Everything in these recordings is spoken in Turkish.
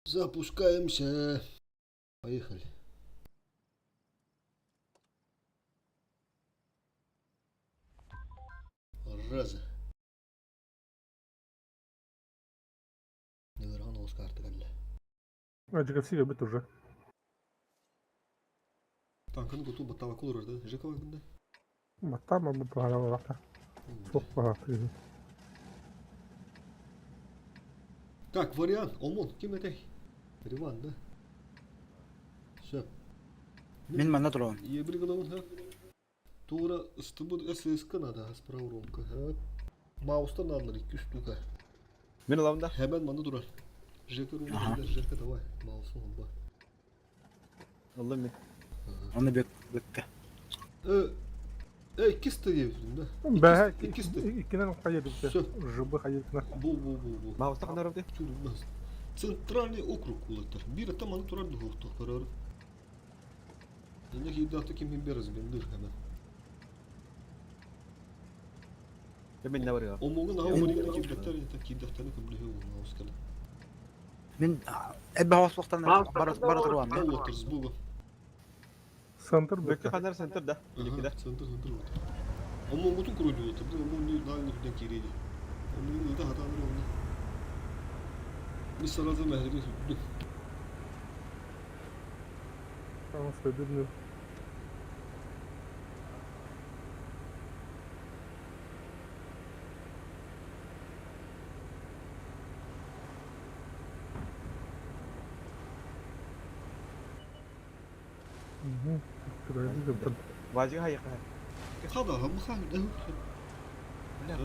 Запускаемся. Поехали. Раза. Нигеран оз карты калла. Ажигасига бит уже. Танканы готу баттава колорда. Жека вагында. Маттама бу бара вакта. Çok pahalı. Так, вариант. Омон. Ким этой? Риван, да? Все. Мен мана турам. Ебри головун, ha. Тура ыстыбы ССК надо справа ромка. Маустан алыр 2 штука. Мен аламын да. Hemen manda durar. Жека ромка, Жека давай. Маустан алба. Алдым мен. Аны бекке. İkisi de diyorsun da. Бәһә İkisi de. икенен кайда бит. Всё. Жыбы кайда. Bu. Мауста қандай ұрды? Turulmaz. Центральный округ кулактар. Бир там аны турар духовто карар. Эне хиддаты ким берез бендир hemen. Мен не барыға? Omogun ha omogun kiddatlar ya kiddatlarını kabul ediyor bu Moskala. Мен эббе хавас вақтан бара турам. Allah bu. Сантыр Бөкті бөкте. қандар центр да. Илекі да. Центр вот. Omogutun kuruluyor oturdu. Omogun daha ne kadar kireydi. Omogun da hataları oldu. Biz sırada mehribi tuttu. Tamam söyledim. Şuraya bir Вазиға хайыққа. Kada ha bu kan da.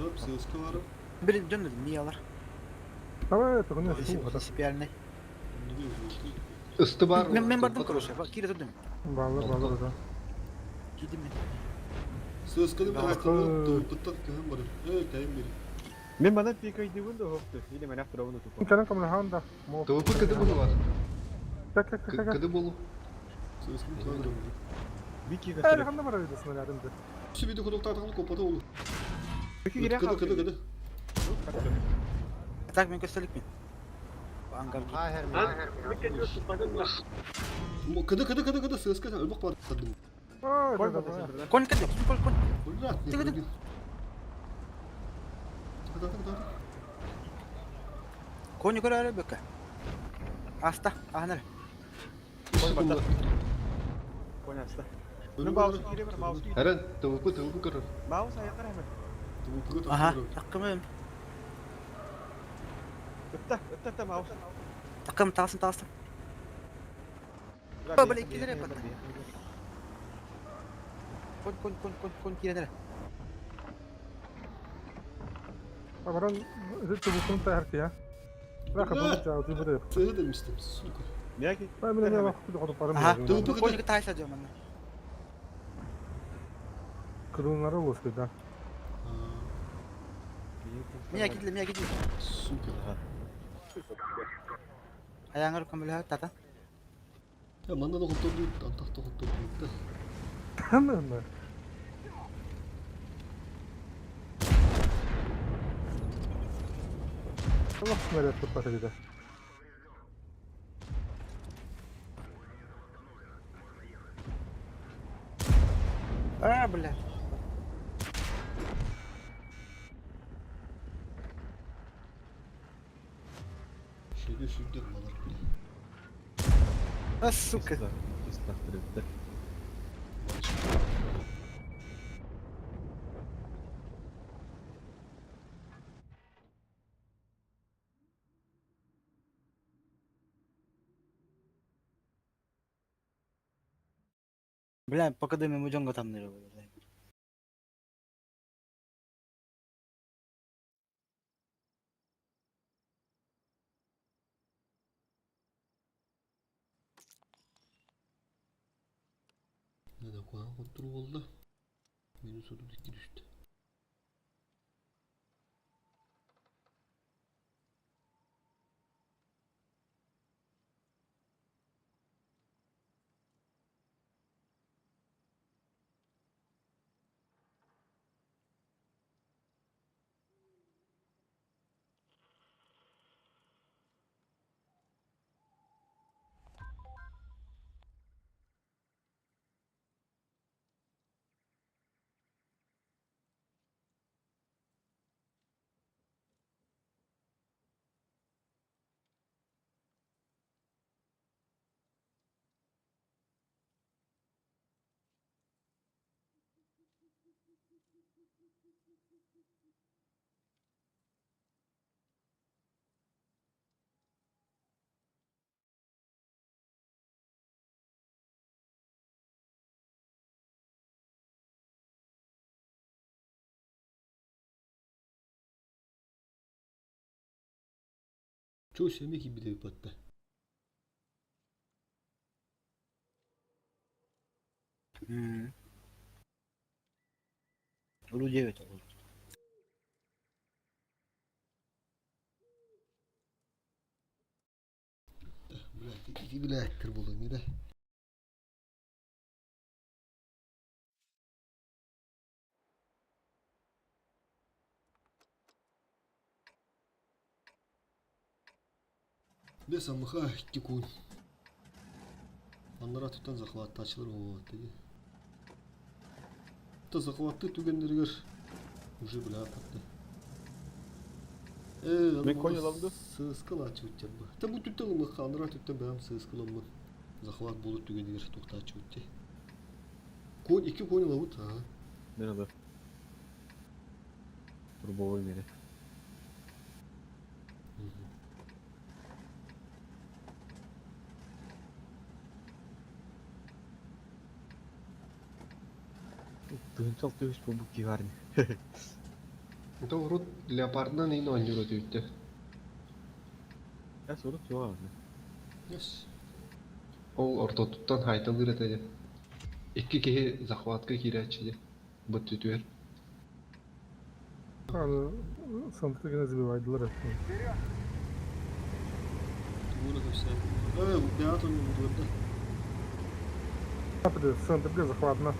Hop ses kıvarı. Бир жөн эмне алар? Давай это не су. Принципиальный. Üstü var. Мен бардым, короче. Кире турдум. Bağlı da. Кидим мен. Ses kıdı bir hakkında doğuptak kıhan barı. Kayın biri. Мен бана пикай дегенде хоқты. Или мен автор оны тупа. İkenen kamera handa. Tavuklu kıdı bulu var. Так. Kıdı bulu. Ses kıdı kıhan barı. Викиға Her сыры. handa var öyle sınırlarında. Şu bir de kodoklardan kopata olur. Вики керек Kıdı. Так мен көстөлүк мен. Ангар. Kıdı ses kıdı ölbak var. Kadım. Aa, Қой да. бата Кон кет, кон. Burada. Kıdı. Kıdı. Кон көрө эле бекке. Аста, анар. Қой бата. Қой аста. Мен маусы кире бар, маусы кире. Eren tavuklu kırır. Маус аяққар әмір. Аха, такым. Өтті маус. Такым таасын. Böyle ikileri yapalım. Кон кире. Abaran zıttı bu konuda her şey ya. Rakı bunu çağırdı bu da. Tığ demiştim. Suka. Неки? Ben bile ne vakit kudu param Аха, yok. кон тайса жөө мен. Kırılımları oluştu da. Мия кидле. Suka. Аяңыр көмөлө тата. Ya manda da hotdog değil. Antakta hotdog değil de. Hemen mi? Allah nereye tutmadı bir de. Бля. Şeyde şurada balar. Сука. Бля, пока дыме мужонго там не робот. Ne de koyan kontrol oldu. Menü soru dikti düştü. Çoğu sevmek gibi bir de battı. Ulu evet olur. İki bilettir bulayım bir de. Ne sanmak ha iki kun. Onlara tutan zakvatta açılır o vakti. Ta zakvatta tügenleri gör. Уже bile apattı. Ben Konyalı Sığıskıl açı uçacağım bu. Ta bu tütten mı kandıra tütten benim sığıskıl mı? Zakvat bulut tügenleri tokta açı uçacak. Kon iki Konyalı bu ta. Nerede? Dur boğul beni. Дынчал төвс бомбук гигарни. Это урод леопардна не ойнуyor ötüyütte. Я сурут yok. Yes. Ол ортотуттан хайтал üretedi. İki kehi захватка кирячиди. Bu tütüyor. Abi sandıkta gene zibivaydılar hep. Bunu da sen. Evet, bu beat oyunu bu da. Yapıdı sandıkta захватına.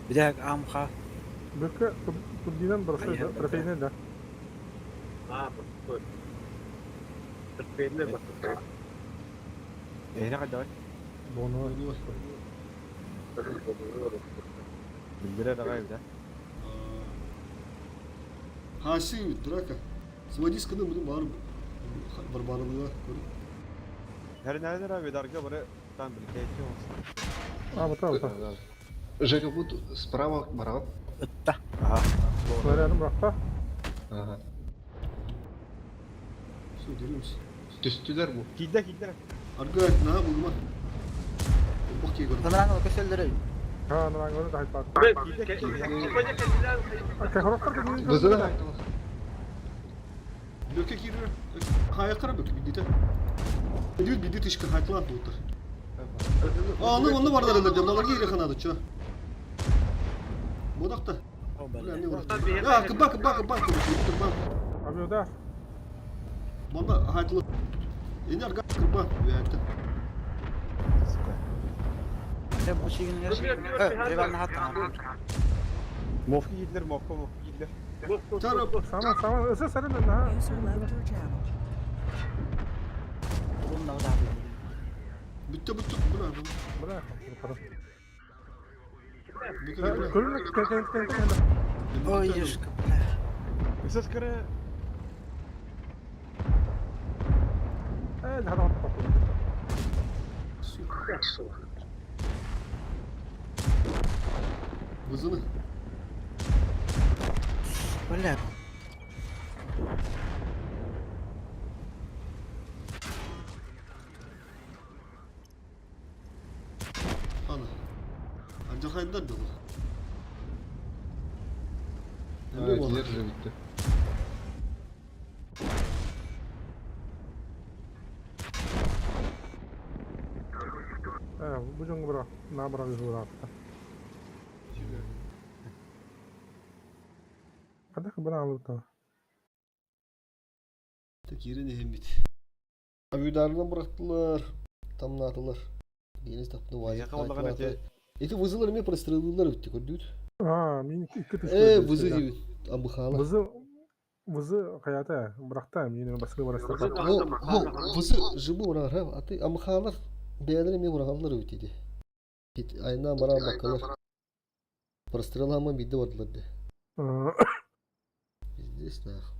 Bir de amka. Бирка турбинан бұрысы трофейне да. Эйне кайда бай? Бону. Билдире дагай да. Haşi duraка. Своди сканы bunu var barbarlığa. Her nerede abi darga bara там билетти olsun. А, вот. Жека вот справа баран. Ötte. Aha. Снарядым бақта. Ага. Şu görüyor musun? Түстүлөр бу. Kilde. Arka ne bulma. Bak ki gördüm. Tanrı'nın köşeleri. Ha, нұран көрі да айтпады. Kilde. Кәхұрақтар да Бызына хайтал. Löke giriyor. Kaya kara bök bindite. Diyor bindite işkir haytlan tutar. Onu var da öyle diyorum. Onlar giriyor kanadı çö. Bodak da. Ulan ne var? Ya kıba. Kıba. Abi o da. Bunda haytlı. Iner gak kıba. Üyekte. Hep bu şeyin ya. Evet, eyvallah hatta. Mofki gidilir, mofki gidilir. Tarap. Sama. Öse sarı da ha. User left your channel. Bunun da o da abi. Bitti. Bu ne adam? Bırak. Bu kadar. Körün kente. Oy yuşka. Esas kare. Hadi hadi hadi. Vızını. Böyle. Ana. Ancak hayırlar da bu. Evet, Ne bu? yer же bitti. Bu jungu bırak. Ne bırak yüzü bırak. Hadi ki bana alıp da. Tek yeri ne hem bit. Abüdarını bıraktılar. Tamladılar. Deniz tapını vay. Yakalandı gana ki. Eti vızıları mı прострелилар bitti gördün? Ha, min iki tuşlu. Vızı gibi. Amı hala. Vızı hayata bıraktı. Yine başka barıştı. Vızı jıbı uğrar ha. Atı amı hala. Beğenleri mi uğrarlar bitti. Git ayna bana bakalım. Прострелама bitti vardılar de. Здесь нах.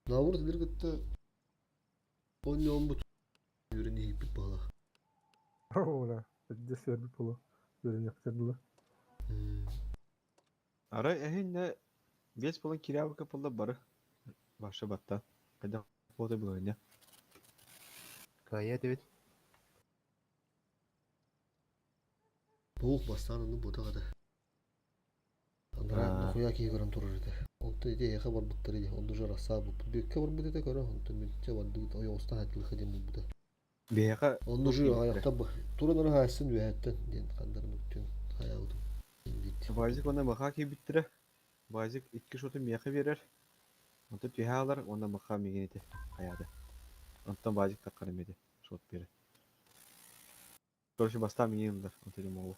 Навур диргетте. Он бут. Юрени хиппит бала. Оля. Здесь я бипулу. Görünüyor kırdılar. Ara ehinle baseball'ın kirabı kapalı barı. Başa batta. Hadi foto bu oyunu. Gayet evet. Boğuk bastanını bu da kadar. Andra koya ki görün durur idi. Onta ide ya haber bıktır idi. Onda jara sabı. Bir kabar bir de köre. Onta bir çabaldı. Oya usta hatlı kıdım bu da. Бега. Onda jara ayakta bu. Turanları haysın ve hatten diyen kandarını bütün hayaldım. Bit. Базик онда маха ки биттире. Базик 2 шоты мияка берер. Онта түйәләр, онда маха миген ите. Хаяды. Онтан базик таккан эмеди. Шот бере. Короче, баста миендер. Онта демогу.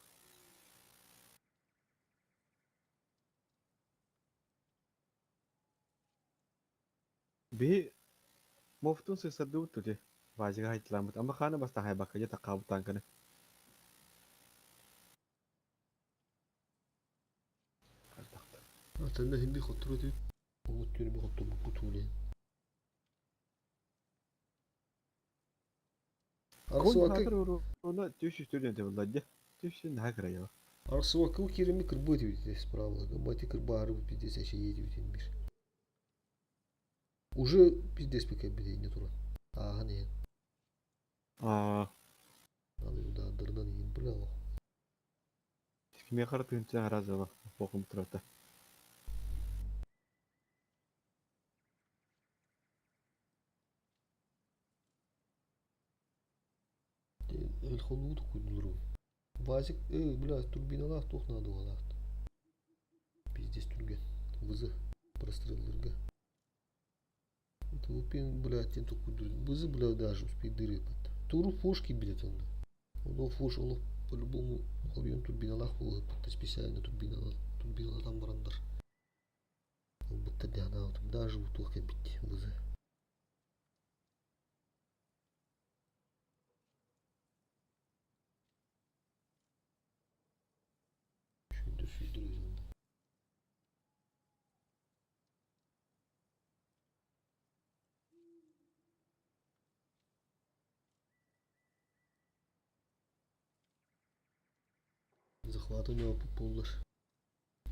Би мофтун сысырды утуди. Базик айтламыт. Ама хана баста хай бакка жата кабытан кene. Atanda hem bir kontrol edip. Umut yönü bir kontrol bu tuğle. Arsı Кон vakı. хатыр оны төшү студенте булды. Төшү награ я. Arsı vakı kirimi kırba diyor diye spravla. Gambati kırba arı bu pide seçe yedi diyor bir. Уже пиздец пока бедей не тура. Ага не. Надо да дырдан ем бля. Киме каратын ча разова. Покум турата. El хонуду кудуру. Вазик, бля, турбиналар тохнады вала. Пиздец турген. Вызы простреллерга. Тупин, блядь, тен кудуру. Вызы, бля, даже успей дыры пат. Туру фушки, блядь, он. Он фуш, он по-любому объем турбиналар хуй, пат специально турбинала там барандар. Он будто дяна, вот даже в тухе бить вызы. Şuydur özüm. Захваты не опупулар.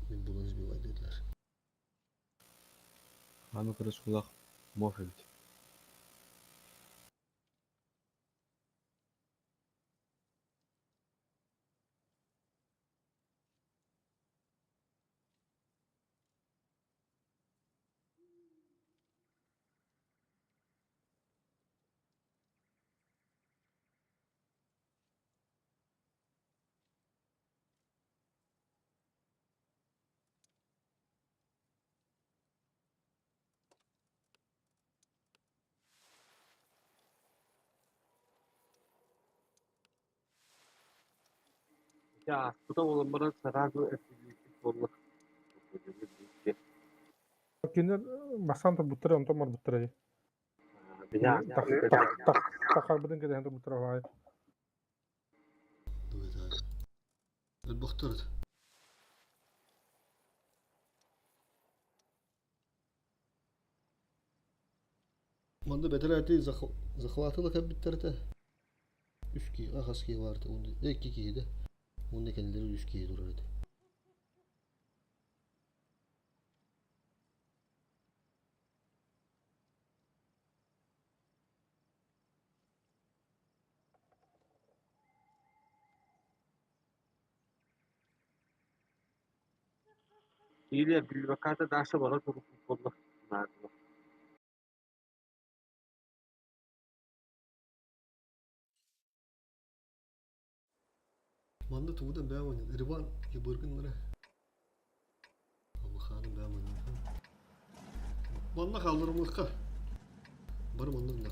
Мен bunu сбивать dediler. Аны кырыс кулак мофит. Ya bu da olanların sararlı etkinlik olmak. Кинер басан то буттар онто мар буттар. Ya Такар биден кеде ханто буттар хай. Evet abi. Ben baktırdı. Manda bedelati захватыла как bitterdi. Üski, akaski vardı. Onda iki kiydi. Onda kendileri üskiye durardı. ile bir vakada daşa bana çok olmak. Manda tuğdan ben oynadım. Irvan yıbırgınları. Ama hanım ben oynadım. Manda kaldırım ıkka. Barım ondan da.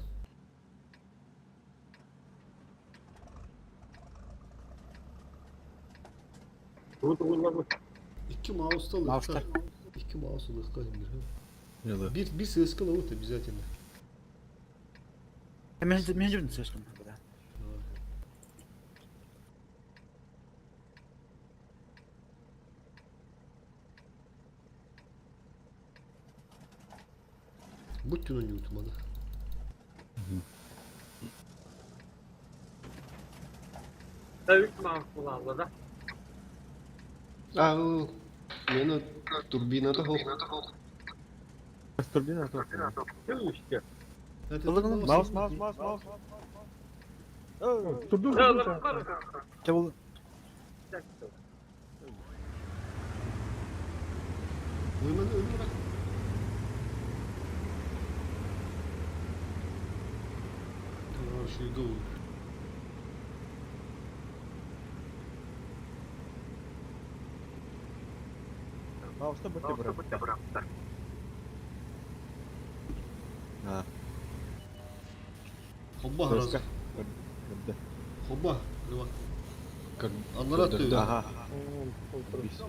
Bu da olmak. İki mouse'da ıkka. Mouse'da. İki mouse'da ıkka indir. Яла. Bir sığıskın alıp обязательно. Мен жүрдім сөзкім. Будь он не утманы. Evet mahvolanda da. Meni turbinada hol. Турбина то. Değil işte. Маус. Турду. Ya lan karı. Те бул Oyman öldür bak. Tamam şey go. Mouse'da bitti bırak. Ha. Hobba Sözka. haraz. Öldü. Hobba. Hadi bak. Kır. Anlar attı. Aha. Biz.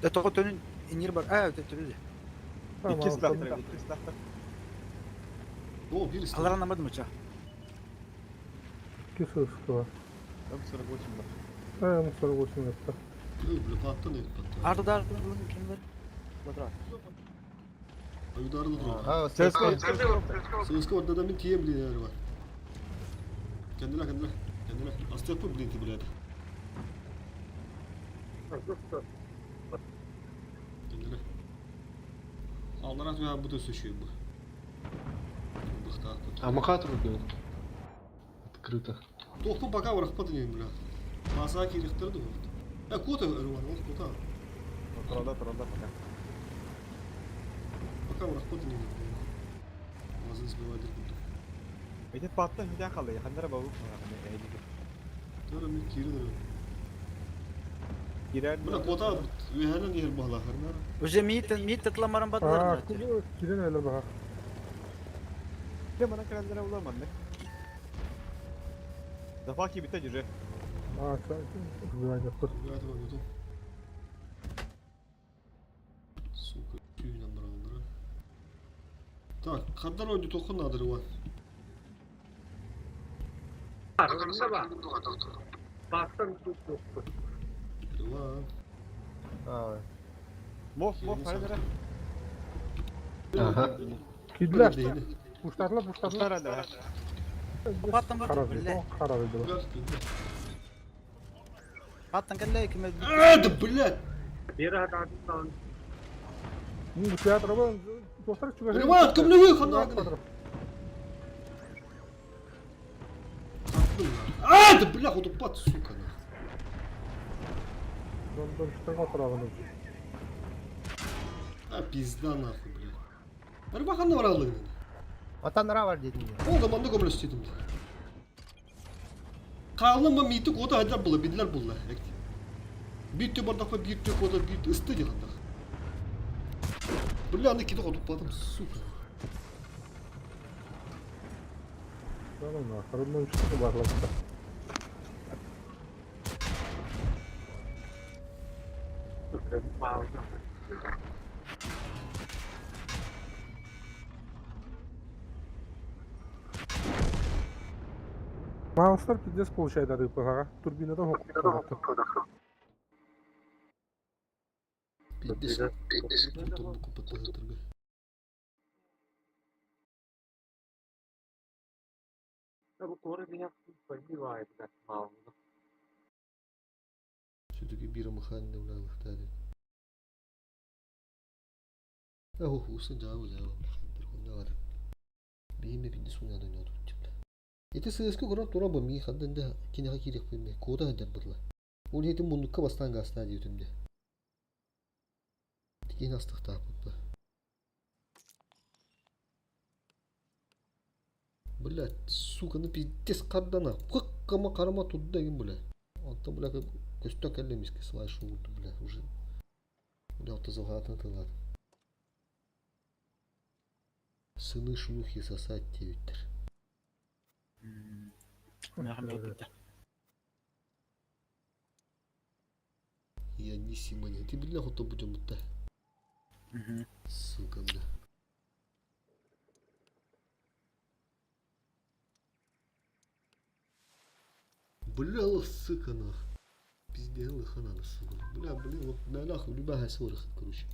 ده تاخد تاني النير بر تبتدي Tamam. İki tamam. silahtır. İki silahtır. O bir istedim. الله انا مد مچا İki sıskı var. Ben sıra koçum bak. Mustafa koşun yaptı. Öyle pattı ne pattı. عرض دار كم ver بدرات Ayıdarlı duruyor. Ha Sözka. Sığıska orada da bir tiye bile yer var. Kendine. Aslı yapıp bile ti bile. Kendine. Allah'ın ya bu da suçuyor bu. Bıxta. Ama katır oluyor. Открыто. Тоқпа пока врахпа не бля. Масаки рихтерду. Кота рван, вот кота. Trollda bak. Пока врахпа не бля. Мазын сбивать буду. Bir de patla hile kaldı. Yakınlara bavup. Тора ми кири да. Girer. Бля кота вехана не бахла харна. وجه ميت تطلع مرن بدر Kirin öyle bak. Bir de bana krallere ulamadı. Zafaki bite cüce. Sen güven yaptır. Я этого нету. Сука, тюйна бралдыра. Так, каддар ойду тоқын надыр ва. Baktım tuttu. Ва. Mof hadi. Aha. Kidler. Değil. Puşlarla. Kuşlar hadi. بطن Karar بالله verdi. Karar verdi. بطن قال لي كم Блядь! Bir hatadan Bu tiyatro bu. Dostlar çıkıyor. Реват, ко мне выход надо! Да бля, вот упад, сука. Dön çıkıyor fotoğrafını. Пизда нахуй, блядь. Рыбахан наврал. Ата-ана var dedin ya. O zaman da gömülü istedim. Kalın mı miti koda hadi bula bidiler bula. Bitti bardak ve bitti koda bitti ıstı yanda. Bля, аны кидал упадом, сука. Tamam mı? Karından çıktı baklaştı. bağlı. Маустер пиздец получает от ИПГ. Турбина да хокку. Пиздец, потом купить торга. Bu koru bir yapı var ya bağlı. Все-таки бира махани не влязах тази. Уса джава. Дърхонявата. Биме пиди суня да не отучила. Ете съска гора тора бами хаддан да кинеха кирек пиме. Кода хаддар бърла. Уни ете мундукка бастан гасна диютимде. Тиген астық тапыппа. Блядь, сука, ну пиздец кардана. Кыккама карама тудда ген, блядь. Антон, блядь, как көстөк әлемеске слайшу болды, блядь, уже. Блядь, тазалғатын тылады. Сыны шлюхи сосать девиттер. Я не симоня. Ты, блядь, хото будем будто. Сука, блядь. Бля, сука, нахуй. Пиздец, лыха надо, сука. Бля, вот на нахуй любая ссора, короче.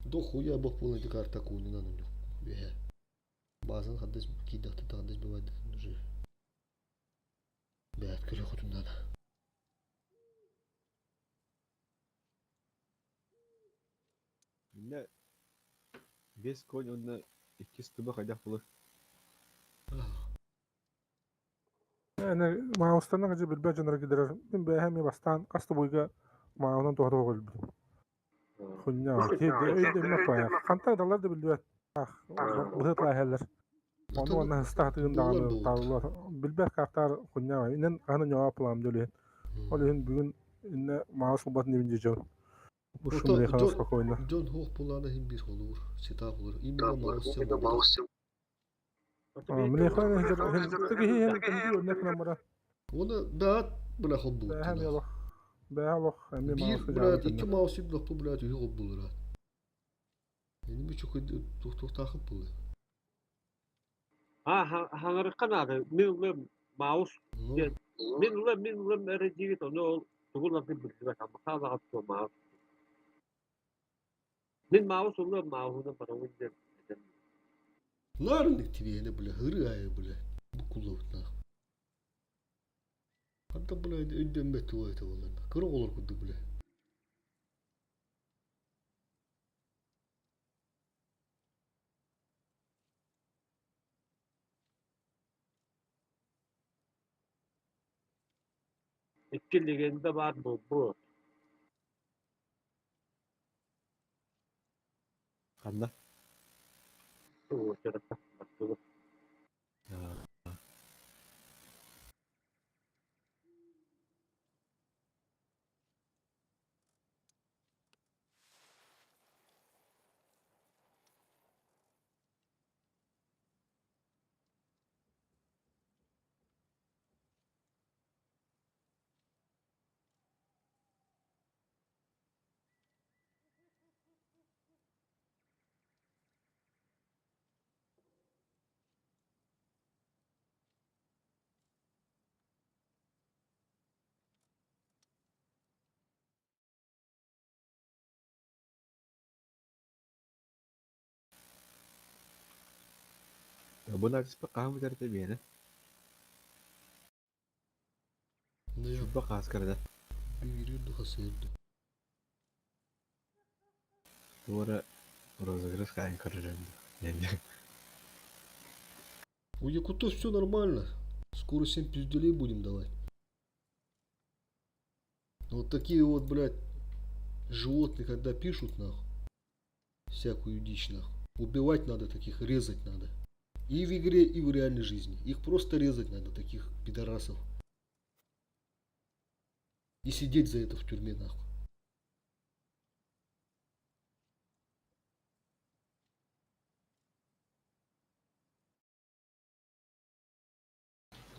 До хуя бог полный карта не надо мне. Bazen haddes kidahtı da haddes bevaydı уже. Бәт көре құтымдан. Мине 5 конь онна 2 стыба хайдах булыр. Yani mağustan acı bir bacınlara gider. Ben hem bastan kastı boyga mağundan doğru oldu. Kunya ki öyle mi yapaya? Kantar dalar da biliyor. Ah, bu hıtla heller. Onu ona hıstatığın dağını tavlar. Bilber kartar kunya var. İnen anı ne yapılam dölen. Olen bugün inne mağus obat ne bineceğim. Bu şunu yakalasa koyna. John Hawk pulağına hem bir olur. Setap olur. İmine mouse Mene koyna hem teki hem kendi örnek numara. Onu da bırak o bu. Hem yok. Beyalok hem Bir mağus bırak iki mouse bir bu bırak yok o bulur. Yani bir çok takıp bulur. Ha, hangarıkan abi. Min mouse. Min ulan ereciyet onu tuğul bir bilgiler ama kaza atıyor mouse. Min mouse ulan mouse'un bana uydu. Narın ektiviyene bile hırı aya bile. Bu kullanıkta. Hatta bile ödeme tuvalete olan. Kırık olur kudu bile. İki liginde var bu. Kanda. Bu tarafta. Bu narsis pa kamu dari tabi na. Ne yap? Şubba kaskarda. Bir yürüyordu hasırdı. Duvara розыгрыш kain kararında. Yani. У якутов все нормально. Скоро 7 пизделей будем давать. Но вот такие вот, блядь, животные, когда пишут, нахуй, всякую дичь, нахуй, убивать надо таких, резать надо. И в игре, и в реальной жизни. Их просто резать надо, таких пидорасов. И сидеть за это в тюрьме, нахуй.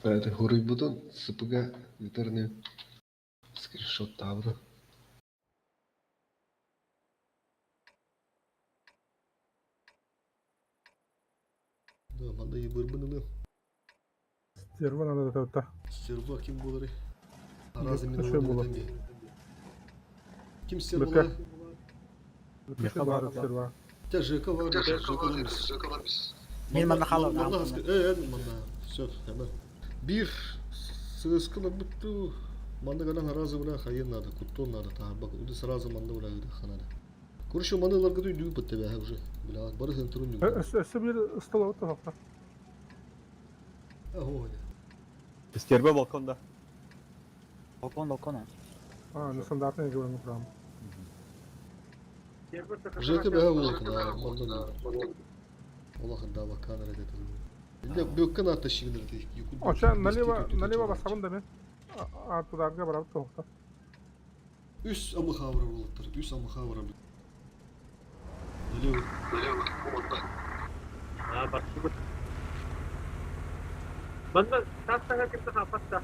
Это Хурыбудун СПГ интернет скриншот тавры. Да, манда ебырбынını. Servan aldı tavta. Serva kim buları? Arazi Yok, minor şey bulu. demeye. Kim Beka. servalar? Beka var serva. Te Жека var. Жека var. Мен мана халал. Evet, manda. Все, hemen. Bir сыскылык бүттү. Манда гадан аразы бula хайын надо, куттон надо. Та бак уды сразу манда бula гыды ханада. Короче, маныларга да үйдү бытты бе уже. Била, бары сын турун үйдү. Össe bir ıstala otu hafta. Ого. Sтерба balkonda. Балкон. Ha, ne standartına göre program. Жека бе волк на манда. Аллах да бак камера dedi. Inde bökken ateşidir de. Oça налево басабын да мен. Артударга барабы тоқта. Üst amı havra bulutları. Üst amı havra. Налево. Ha bak şu. Banda taşta kimse kapattı.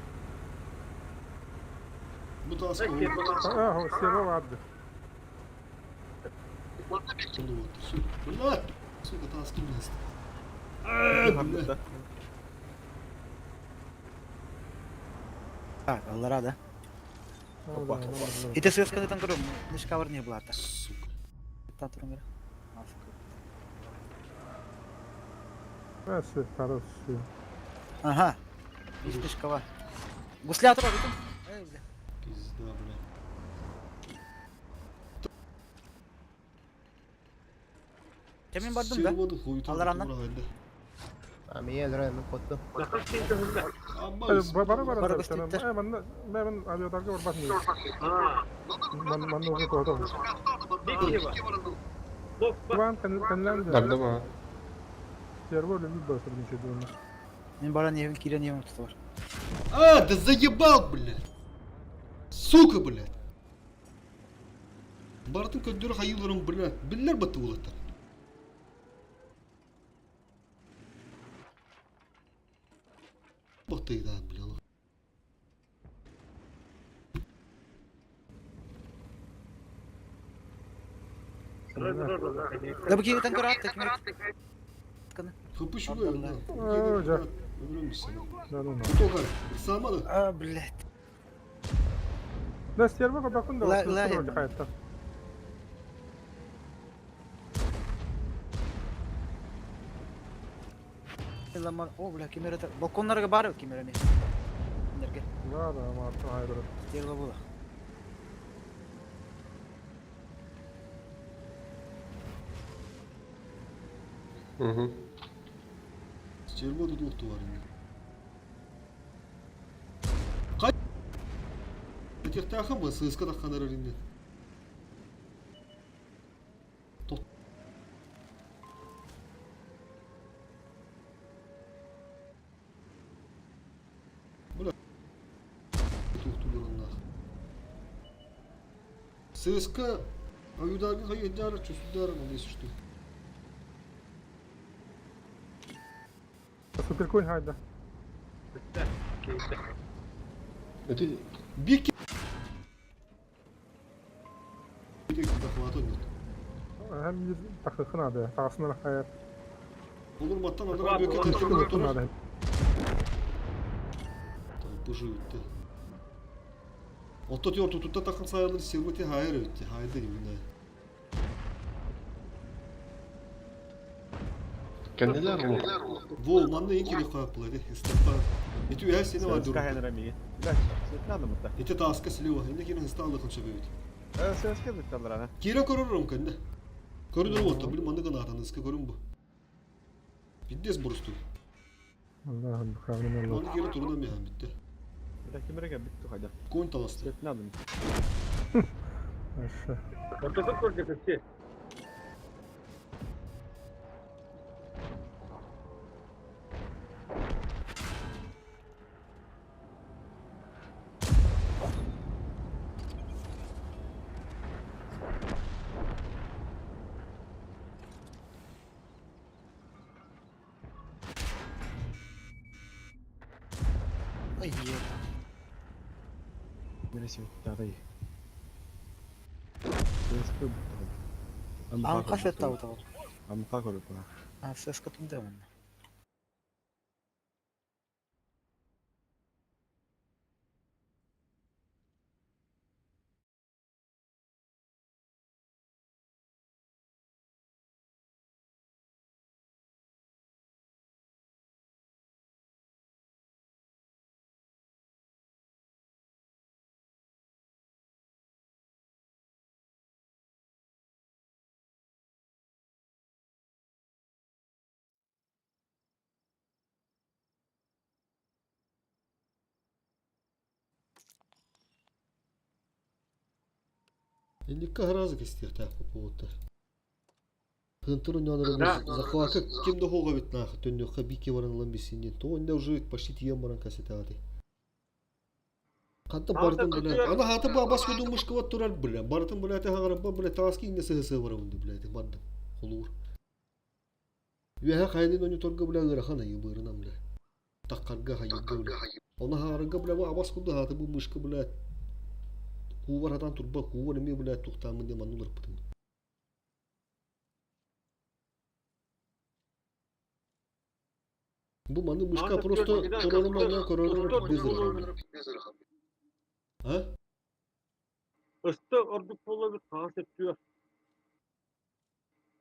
Bu da az Peki, kaldı. Ha, serva vardı. Ну вот, все. Блядь! Сука, таски место. Hamdında. Так, Allah rada. Опа. И ты связка там говорю, лишь кавер не была так. Сука. Та турмер. Neyse, taraf suyu. Aha. Üstüş kava. Guslatır abi değil mi? Öyle. Pizda bile. Temin vardım da. Sığmadı huytu. Allah rahmet. Ami yedir hemen kottu. Nakit şeyde hunda. Ama Bana Bara var gösterdi. sana. Ben aviodalga var bakmıyor. Ha. Man o todo. Bir şey var. Bak bak. Tuan tenlen Darda de. mı? Yer var bir basır bir şey diyorlar. Min bara niye kire niye tutar. Да заебал, блядь! Сука, блядь! Бартын көндөрү хайылырым, блядь. Биллер батты улаттар. Батты да, блядь. La bu kire tanker at tekme. Kapı şu Allah ya. Allah. Hoca. Ömrüm seni. Ben onu. Tokar. Sağmadı. Aa billet. Nas yer bak bakın da. La Hoca hayatta. Zaman o bile kamera da. Balkonlara bağırıyor kamera ne? Nerede? Var ama hayır. Yer bu da. Hı hı. Çelmadı doktu var yine. Kaç? Tektaha mı? Sığıska da kanar elinde. Сыска аюдагы хайыдары чусудары мына ишти. Super coin hayda. Öte Bir ki bir de hafata yok. Hem bir takıkın adı. Takısından hayat. Olur mattan alır Var, abi var, kötü Takıkın oturur. adı. Tamam bu jütte. Otto diyor tututta takım sayılır sevmeti hayır öttü. Hayır değil mi? kendiler mi? Bu manna en kiri kapıladı. İstifa. Eti her sene var Sen dur. skahedar amiga. Ilaç. Sen aldım mı? Eti taska sileva. Indi kiri hasta aldı konuşa böyle. Sen skahedar kaldır ana. Kira korurum kendi. Koridor oldu. Bir manna kanardan ıska korun bu. Biddes burustu. Allah'ım kavrim Allah. Manna kira turuna bir bitti. Bir dakika kamera gel bitti hadi. Koyun tavastı. Sen aldım. Aşağı. Ortada koyacaksın şey. Ay yer. Neresi bitti adayı. Sen skahedar bitti. An kaset tavu tavu. Ama kalk oraya bana. Ha ses katım devam. Indi разок истех так по поводу. Хынтырын янырымыз захватка кемді хоға бет нахы төнне хабике баран ламбесинен. То онда уже почти тием баран кассетады. Қанты бардым біле. Ана хаты бабас көдің мышқы бат тұрар біле. Бардым біле әті хағарым біле таски инде сығы бара онда біле. Бардым. Холур. Веха қайнын өне торга біле ғырахана ебырынан біле. Таққарға хайыгга біле. Она хағарыгга біле абас көді хаты бұл мышқы біле. Кувар хатан турба кувар эме біле тұқтамын де манулар бұтын. Bu manı muşka prosto koronu manna koronu bezir. Ha? Üstü orduk bolu bir konsept diyor.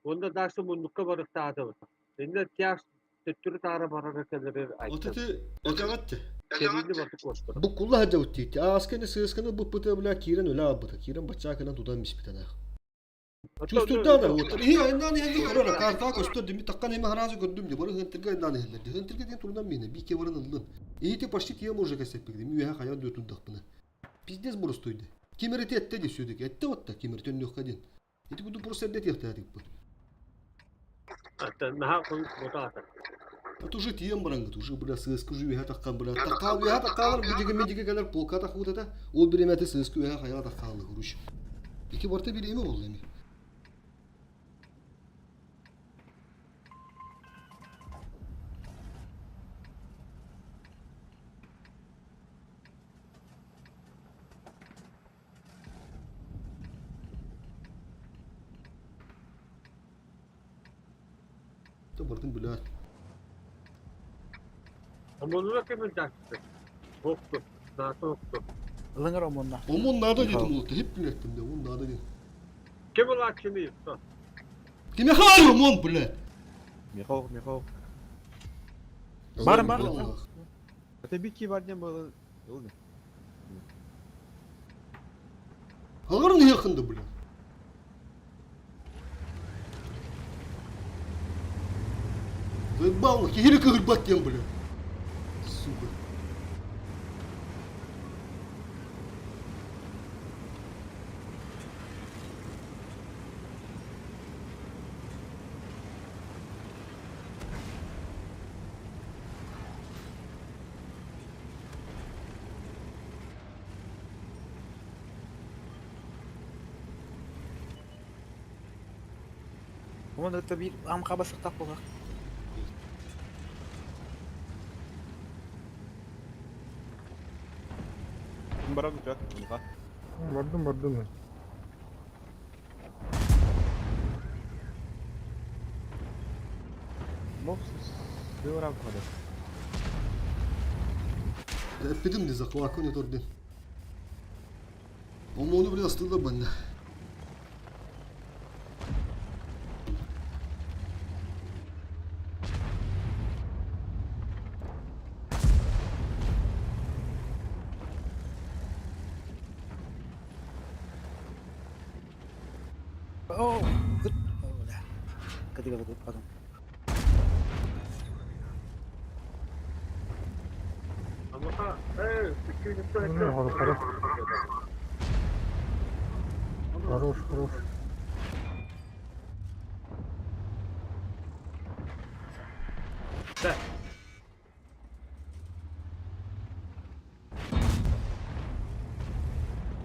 Onda da şu mundukka barıkta adı var. Şimdi kıyas Töttürü tara barana kadar ayttan. Otete ötegattı. Sevildi batık koştur. Bu kulla hacı uttiydi. Askene sığıskını bu pıtı bula kiren öyle abıda. Kiren bacakına tudan mispitana. Çüstürde ana otur. İyi endan heldi karara karta koştur dimi takkan eme harazi gördüm de. Bana hıntırga endan heldi. Hıntırga diye turdan bine. Bir ke varan alın. İyi te paşti tiye morja kesek pekdi. Mühe kaya dötün dakpını. Bizdes borustuydu. Kimeriti ette de sürdük. Ette otta kimeriti önlük kadın. Eti kudu proseddet yahtıydık bu. Hatta naha koyup bota atar. Это уже тем бранга, уже бля сыска живи хата кам бля такал я такал бу медиге kadar polka tak hutata o bir emete sıska ya hayal takal huruş. İki barta bir eme oldu emi. Ta bartın bля. Ama onu da kimin taktı? Hoktu. Nasıl hoktu? Ilınır omunna. Omon nada dedim oldu. Hep bilettim de omon nada dedim. Kim ola kimi yuttu? Kime hayır omon bля. Михов. Barın. Это бики var diye böyle. Oldu. Hagarın yakında bля. Заебал, херика грибать тем, бля. Сука. Omun da bir amka basık tak bolak. Kim bara güzel. Muka. Vardım ben. Мов. Дыворам хода. Öppedim de zakvakon et oradan. Ama onu biraz astırdı bende. Oh, good. Oh, dah. Ketika potong. Ama ha, küçüğü yuttu. Хорош. De.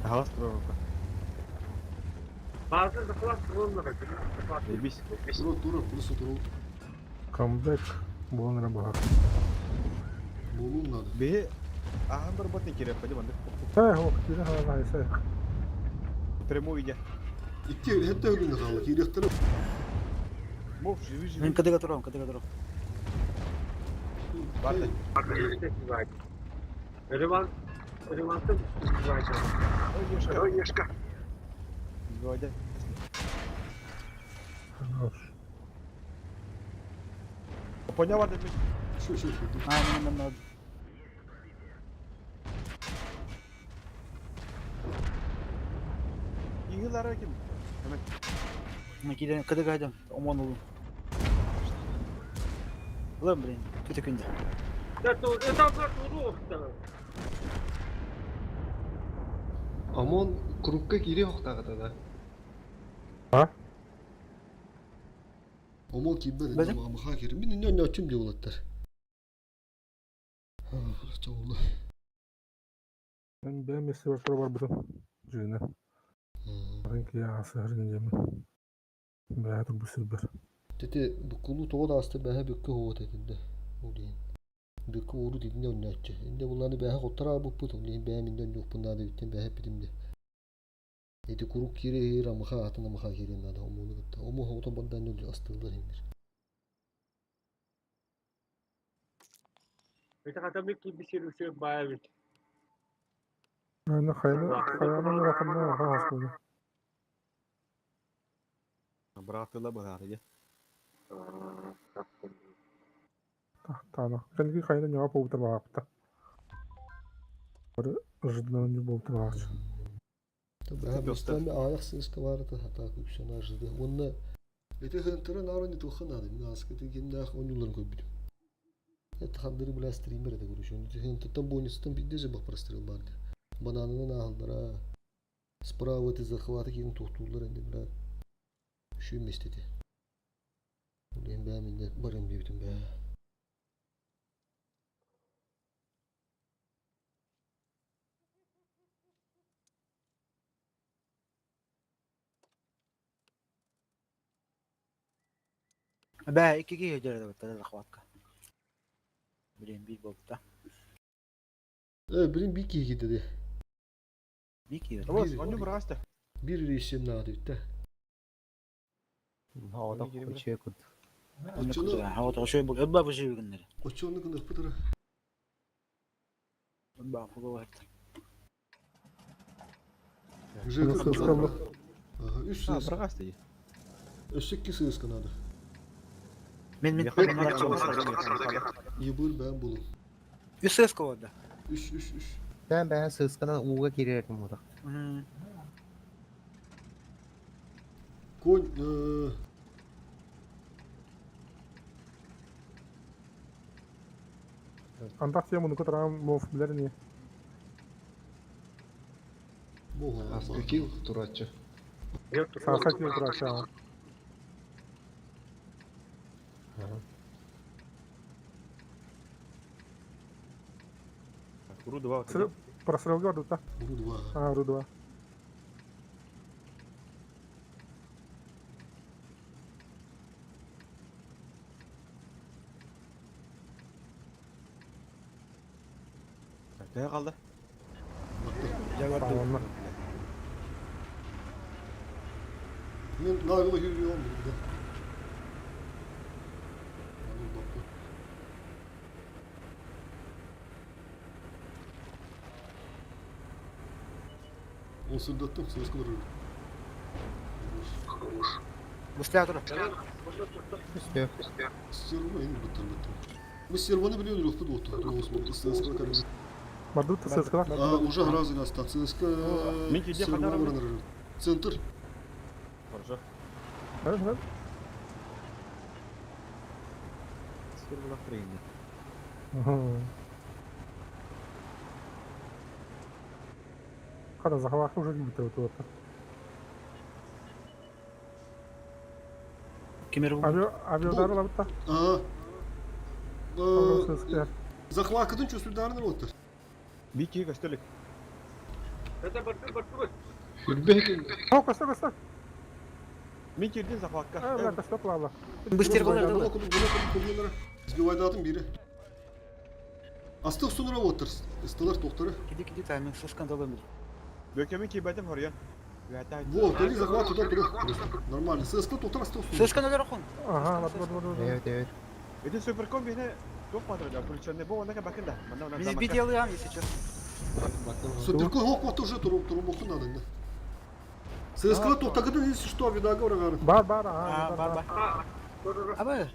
Havas durur. Bazı zıplar bulunmadı. Biz. Дура, просто турал. Камбэк. Буонра бахар. Болун надо. Be. Aham berbuat nih kira apa aja banget. Хо, кира хала хайса. Прямой идя. İki hatta öldüğünde kaldı. Yedekleri. Мов, живи. Мен ketika turun. Vardı. Ревантым зайчик. Ой, Ешка. Вроде. Хорош. Понял, vardı. Şu. Aynen. İngilizler kim? Hemen. Makine ketika aja. Omun ulu. Ulan bilin. Kötü günde. Это урок. Amon kurukka giri yok da. Omon kimden Benim? ama hakerim. Bir ne açım diye ulatlar. Çavullu. Ben beğenmesi var bütün. Cüne. Renk ya asarın cemi. Beğendim bu sürber. Dedi bu kulu toğu da astı behe bükkü hova dedinde. Uliyin. Bükkü oğlu dediğinde önüne açacak. Şimdi bunları behe kotara bu put. Uliyin behe minden yok bunlar da bitten behe bitimde. Edi kuruk kiri ramıha atına mıha kiri nada omunu gitti. Omu hota bandan önce astırdı hendir. Это хотя бы кибисир все баевит. Yani kayanın rakımda has böyle. Bıraktılar bu harici. Tana. Kendiki kayda nyawa poutar bakta. Böyle ıжыдан önce poutar bakta. Tabii ha beslenme ayak sınıska vardı hata küçük arjıdı. Onunla ete hıntırın arını toxun adım. Naskıtı gemdah oyuncuların koybidim. Et handırı bile streamer de görüşüyor. Ete hıntırdan bonustan bir de bak parastırıl vardı. Bananının ahıllara справа ты захваты кейін тоқтулар енді бірақ şu емес деді. Мен бә менде барам бейтім бә. Бә, икиге jöre баттар захватка. Билен бир болду. Birin bir kişi dedi. Бики. Tamam, onu bıraktı. Bir reisim nadı bitti. Havada koçuya kut. Хават ошой бул өбба божой күндөр. Koçonlu kınır pıtırı. Өбба фуго бар. Sığıskalı. Üç Ha, sığız. bıraktı. Ösek ki sığız kanadı. Мен Yakın мен yakın чогус. Yıbır ben bulun. Үсөс ковда. Üç. Ben sığıskadan uğga girerim burada. Kon... Antakya bunu kadar mof bilir niye? Boğa. Аскаки туратчы. Sağsak yok aşağı. Kuru duvar. Просрел году, да? Урудва. А, Рудва. Ne kaldı? Sağlamlar. Ben nargıla yürüyorum burada. Он сырдаттым, сığız kılır. Бусля тур. Üstü. Сырма енді быттыр. Мы серваны biliyor musun? Rıfkı da otu. Osman, sığız kılır kadar. Мадут сığıskalar. Уже разы нас там сığızkı. Minki de Серваны kadar var. Центр. Хорошо. Evet, evet. Скоро было принято. Kada захват уже не битый вот. Кемер бул. Авиаудары лабытта. Aa. Sığıskalar. Захвакыдын чөсүлдарыныр отыр. Bir iki gösterlik. Хүрбэген Коста. Min girdin zakvakka. Evet, коста плавла. Бустер Bunu болду. okudum, koyuyorlar. Сбивайдатын biri. Астық сонура отыр. Истылар тоқтары. Киди тайм сыскан долгон. Bökemin kibedim var ya. Вот, они захват туда туда. Нормально. ССК тоқтар астық сонура. Сыскан долгон хон. Aha, var. Evet. Bir süper kombi yine çok madalya. Kulçende bu ona bakın da. Bana ona Биз zaman. би делаем, если чё. Супиркой хоқ уже тұрым оқын надо. ССК тоқтағыдан если что, видага орағары. Бар. Бар. Аба,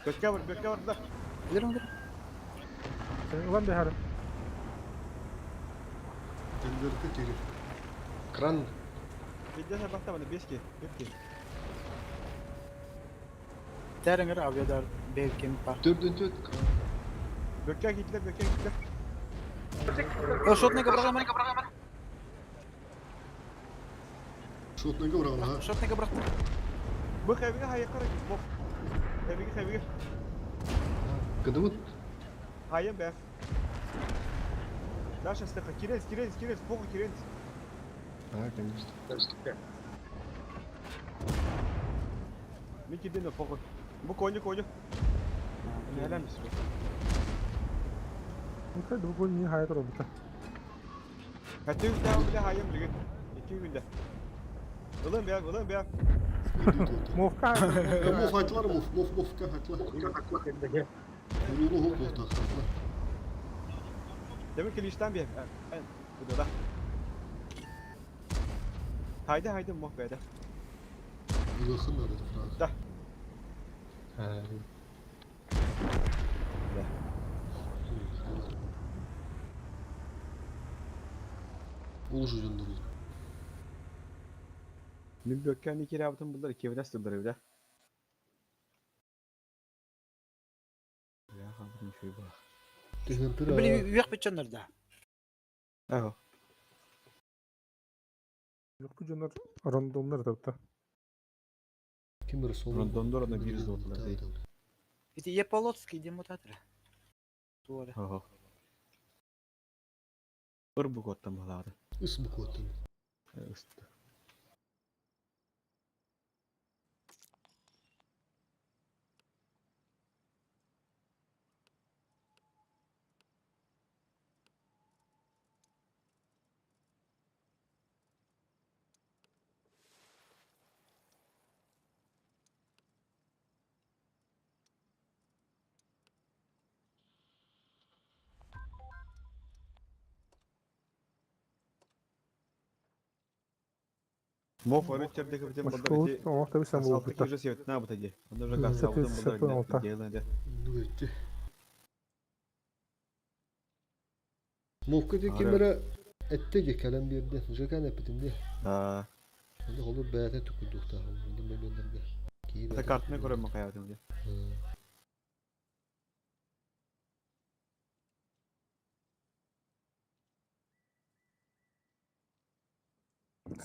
Bökke var da. билерим. Ulan bir harim. Ellerinde keri. кран Bir de bakta bana 5 ki. 4 ki. Тәреңер авиадар бекем бар. төртүнчү кран Bökke gittiler. Шотнага программа. Шотнага орағаны, ha. Шотнага бырактыр. Bu kevige hayakara git. Bu. Kevige. кыдыбыт Hayem be. Наша стека. Киренс. Богу киренс. конечно Min girdin de fokus. Bu koydu. Neler misin? Mutlu bu niye hayat oldu? Hatta üstten bile hayem bile. 2 günde. Ulan be. Mofka. Mof haytlar, mof haytlar. Kurulu hop oldu. Demek ki lişten bir. Bu da. Haydi muhabbede. Yılgın da dedi. Da. Uluş yüzünden. Min bökken iki rabıtın bunlar iki evine sırdır evde. Ya kaldırın şöyle bak. Tehentir Bili ha. üyek bütçenler de. Aho. Yok bu canlar randomlar da bu. Kim bilir sonu. Rondonlar ona bir yüz oldular Tabii, değil. tabii. Bir de Yepolotski diye mutatıra. Doğru. Aho. Irbu kottan baladı. Ismı koydu. Üstü. Mof öğretçerdeki bütün Başka bunlar olur iki ama tabii sen bu asfalttaki burada. yüzü sevet ne yapacak? Onlar da Hı. gaz savudun Sepet, bunlar sepet olta. ne diyelim. Ne etti? Mufka diye Ara. kimlere ette ki kalem bir yerde. Jakan epitim diye. Aa, Hani olur beyate tükürdük daha. Onu ben gönderdim. ta kartına göre mi hayatım diye.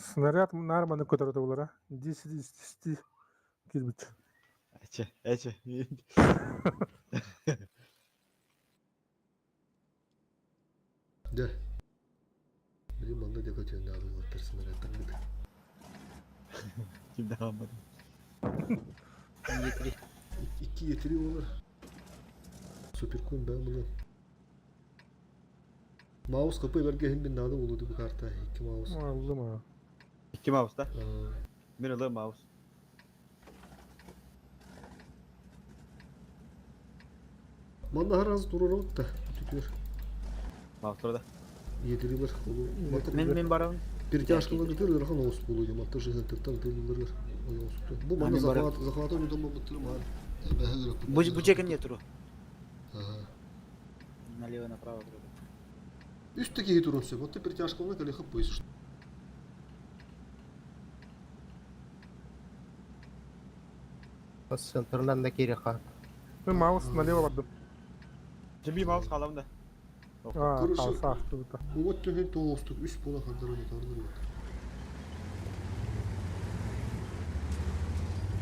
Снаряд нормально көтөрөт булар а. 10 кирбич. Eçe. De. Benim anda de kaçıyor ne abi ortasına reklam dedi. Kim daha almadı? Yetri. İki yetiri olur. Süper cool ben bunu. Mouse kapıyı vergen bir nada oldu bu karta. İki mouse. Aldım ha. İki mouse da. Aa, Bir alır mouse. Manda her az durur da. Tükür. Mouse orada. Yetiri var. Men baram. Bir iki aşkına gidiyor da kan olsun buluyor. Matta şey tırtar dırılır. Bu bana zafatı bir damla bıtırım abi. Bu çekin yetru. Ha. Налево направо. Üstteki yeturun все. Вот ты притяжком накали хапыш. Сентернан да кире кат. Ben mouse налево бардым. Şimdi bir mouse kalamda. А, Короче, kalsa açtı burada. вот төген тоостук 3 бола кадырын тардыр.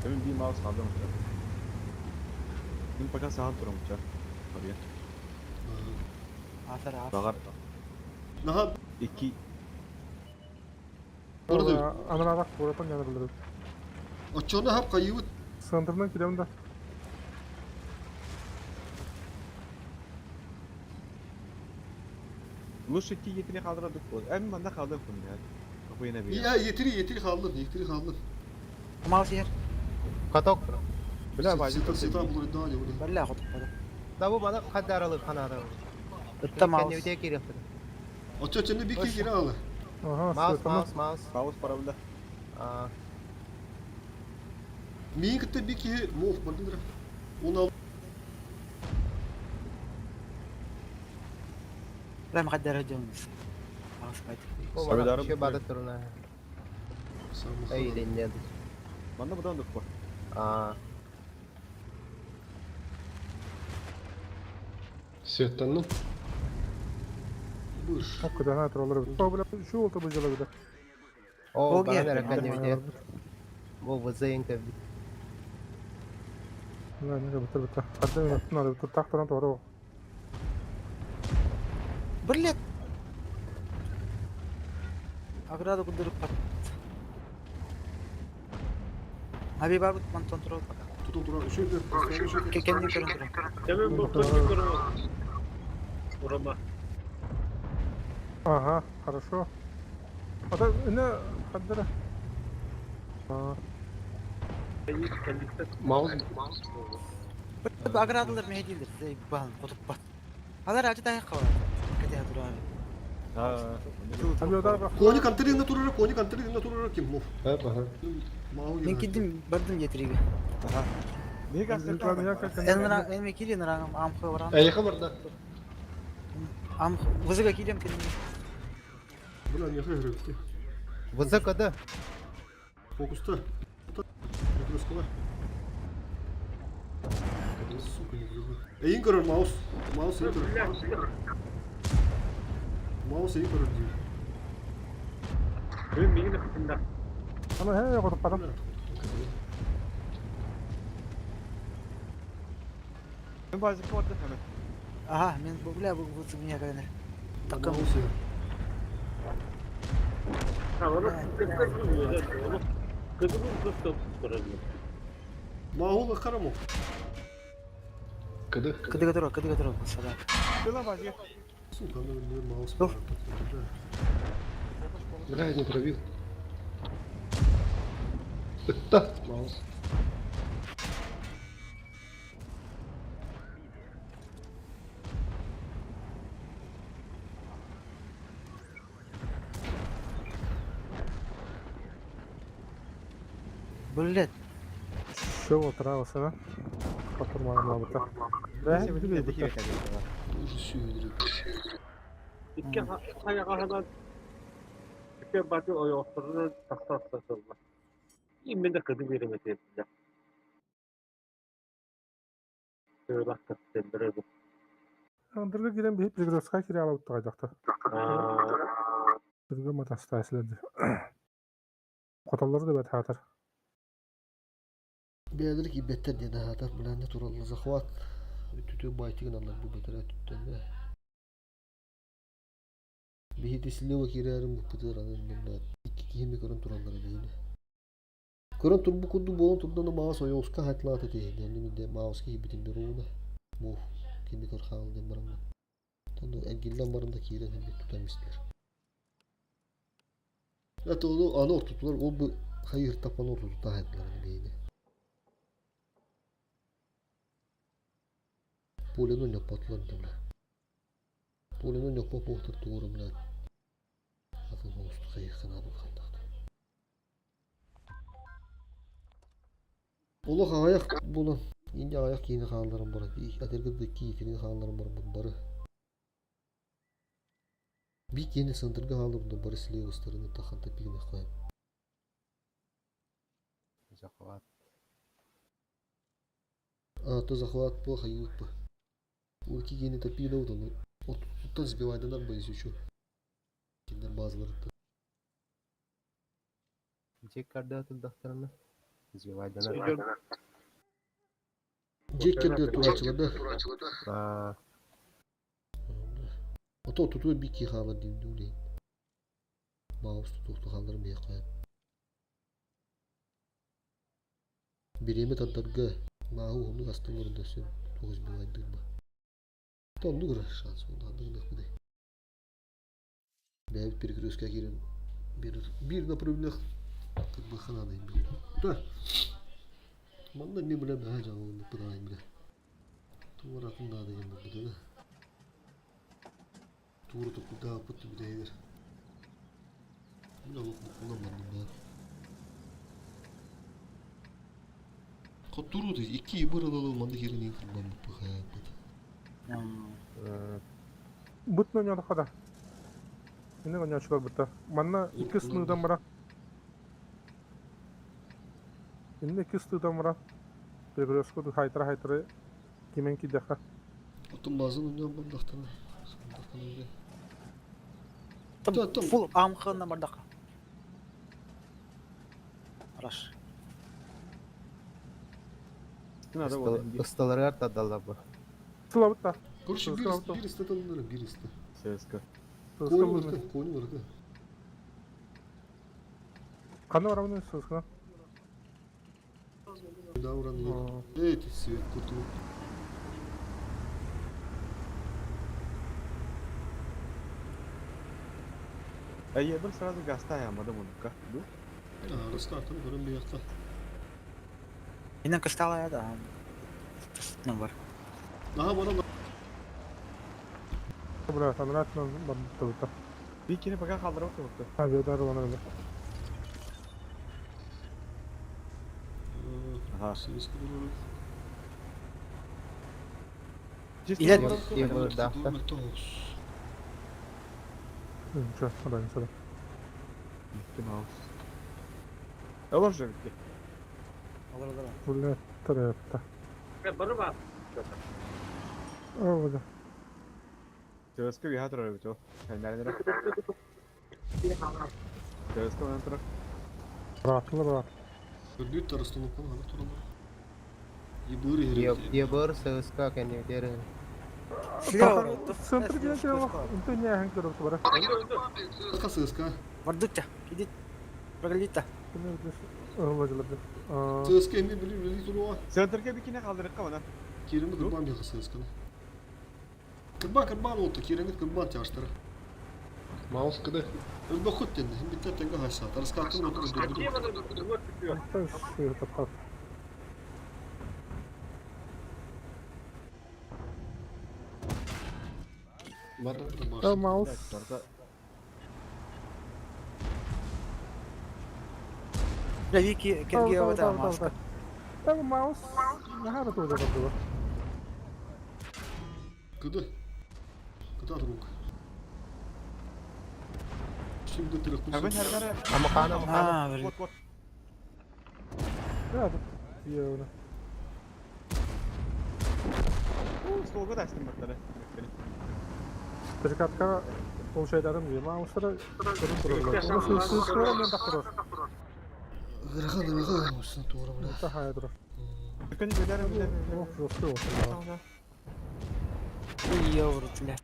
Demin bir mouse kaldım. Dün fakat saat durum uçak. Oraya. Afar afar. Bakar. Naha İki. orada Анаrak бурatan yana bildirir. açığında hep kayıbı. Сентернан кирем да. Luş iki yetini kaldırdık bu. En banda kaldım bunu ya. Kapı yine bir. Ya yetiri kaldır. Mouse yer. Каток. Bile bacı Sita bulur daha iyi olur. Balla kutup. Да бу бана кадарылы канары. Itta mouse. Nevde kире. Açığında bir kere al. Ага, Маус, Светана. маус, маус. Mouse para bile. А, Min kitte bir kere move bardır. Onu al. لا مقدر هجوم. Mouse kaydı. бу Сабидарым бана şey бада турна. Ey lenye. Banda bu döndük bu. А, Светтанның Buyur. Hakikaten ha troller. O böyle şu olta bıcıla bir de. о, Ол бана кер. неркен невде. Бу вызайын тевди. La ne bitir bitir. Hadi ben attın hadi bitir. Taktıran doğru o. Birlet. Agrada kudurup pat. Abi babu man kontrol pak. Tutup duran şöyle. Kendi kontrol. Demin bu tonik durumu. Vurama. Ага, хорошо. А да, не, хаддера. А, Kendisi Mouse Agradalar mı hediyedir? Zey bağın kutup pat. Halar acı dayak kavar. Kedi hadur abi. Ha. hadi o da bak. Koni kantırı yanında durur kim move. hep aha. Mavi Ben gittim bardım getiriyor. Niye gazetesi? Bizimkiler niye kaçan? En vekili nara am kıvaran. Ayıkı burada. Am vızıga kilem kedim. Buna ne kadar herifti? Высоко-да. Фокуста. Mikroskopa. Сука, не влезла. Эйн көрөр, маус. Маус эйн көрөр. Маус эйн көрөр дейм. Мен мені қытында. Ama he kodup kadam. Ben bajik orada hemen. Aha, men bля, bu меня когда. Takım. Маус эйн. Onu kızımın kızı tutturabilir. Маула карамо. Кыды. Кыды сада. Dur lan bajik. Сука, ну маус. Dur. Бля, не пробил. Да, маус. Блядь. Şu otura sana. Kapırmadım abi da. Ben Sen bir de bir dikkat et. Уже сүйдіріп. İki ayağa hemen iki batı oyoklarını tasarlatıldı. İmmi de kızı verimedi. Öyle hakikaten bu. Andırga giren bir Zigrovskaya kiri alıp tutacaktı. Bizge metastasiyeledi. Kotalları da bet hatar. Бәдір ки беттер деді хатар біләнде туралы захват. Түтө байтыгын алар bu бетер түттенде. Бейті сілеуі керәрім бұл пытыр анын мында. Икки кихими көрін туралары дейді. Көрін тур bu kudu bolun turdan maas oyuska hatlatı deydi. Yani minde maas ki bitin bir ruğuna. Bu kimi kör xalı den baramda. Tanı engilden barında kiren hem bir tutan misler. Hatta onu ana ortutular o bu hayır tapan ortutu da hatlarını deydi. Polenun yok patlandı bile. Polenun yok papohtar doğru bile. Atıl olsun hayır kanadı kandaktı. Ola ayak bunu. İnce ayak yeni kanlarım bana. Adergıdaki keyfinin kanlarım bana barı. Bir yeni sındırgı halırında barı sileği ıslarını takan tepkine koyayım. Захват. То захват по hayır bu. O iki yeni tepkiyle oldu. O tuttan sbivaydalar bayız şu. Kinder bazıları da. Где координаты докторана? Извивайдана. Cekker'de turaçlarda. А, Ото tutuyor bir ki halı dinliyor. Mouse tutuklu halları bir koyayım. Birimi tadarga. Mahu onu astımırında sen. Toğuz bir vaydırma. Tam da görür şans oldu. Adını bir de. Ben bir kırıska girin. Bir направлениях как бы хана да им. Да. Манда не билем да жана onu пыдаайм биле. Тууратын да деген да биле. Тууру тупу да пыты билейдер. Мына букуна мандым да. Котуру да iki бырылалы манда керин футбол пыхая. Butno nyada kada. Ini kan nyachlar bitta. Manna iki sınırdan bırak. Ini iki sınırdan bırak. Zigrovskaya haytara kimen ki deka. Отын базын өнен бандақтана. Сондақтан öyle. Там фул амхына бардак. Раш. Надо вот. ысталары артадалар bu. Sıla bitta. Короче, Сызға bir istet alınır, bir istet. CSK. Sızkı Koyun bulmuş. var, koyun var. Kanı var ama sızkı. Да, уран yok. Evet, свет kurtuluk. Я был сразу гаста я мадам онка. Ду. Растартым, көрін bir yakta. Инен кыстала ya da. Number. Aha bana da. Bura tanrı atmam. Bitta bitta. Bir kere bakar kaldırmak yoktu. Ha bir dar bana öyle. Aha. Ses kırılır. İler И вы, да. Durmakta olsun. Neyse, hadi inşallah. Bitti mouse. Olur şu bitti. Olur olur. Bulle tarafta. Bana bak. Orada. Göğüskü bir hatır arıyor bito. Sen nerede? Göğüskü bana taraf. Rahatlı rahat. Öldüğü taraftan okun hala turalım. Yiburi Dia herif. dia baru seska kan ya dia. Center gene de bak. Untuk ne hangi tarafta var? Sıska sıska. Vardukça. Gidit. Bagalita. Bunu olacak. Sıska emin bilir turu var. Center bir kine kaldırık kavana. Kiremit kırban bir sıska. Kırban oldu. Kiremit kırban çarştırı. Mouse kıdı. Öl bakut dedi. Şimdi bitti tenge haşa. Tarız kalktım otur öldürdüm. Tam şu tepat. Var. Mouse. Orada Jadi kira apa mas? Mouse. Ne harita olacak burada? Kıdı. Kıdı adı buk. Şimdi telefon hemen her yere. Ama kana Ah, beri. Bot bot. Ne adı? İyi öyle. Soğuğa da açtım bakları. Şirkatka o şeylerim diyor. Mouse'lara sorun dururlar. Onu sığ sonra ben takılır. Kırıkan da kırıkan olsun. Doğru mu? Daha hayır durur. Bakın gülerim Oh, yoksa olsun. Iya urutnya.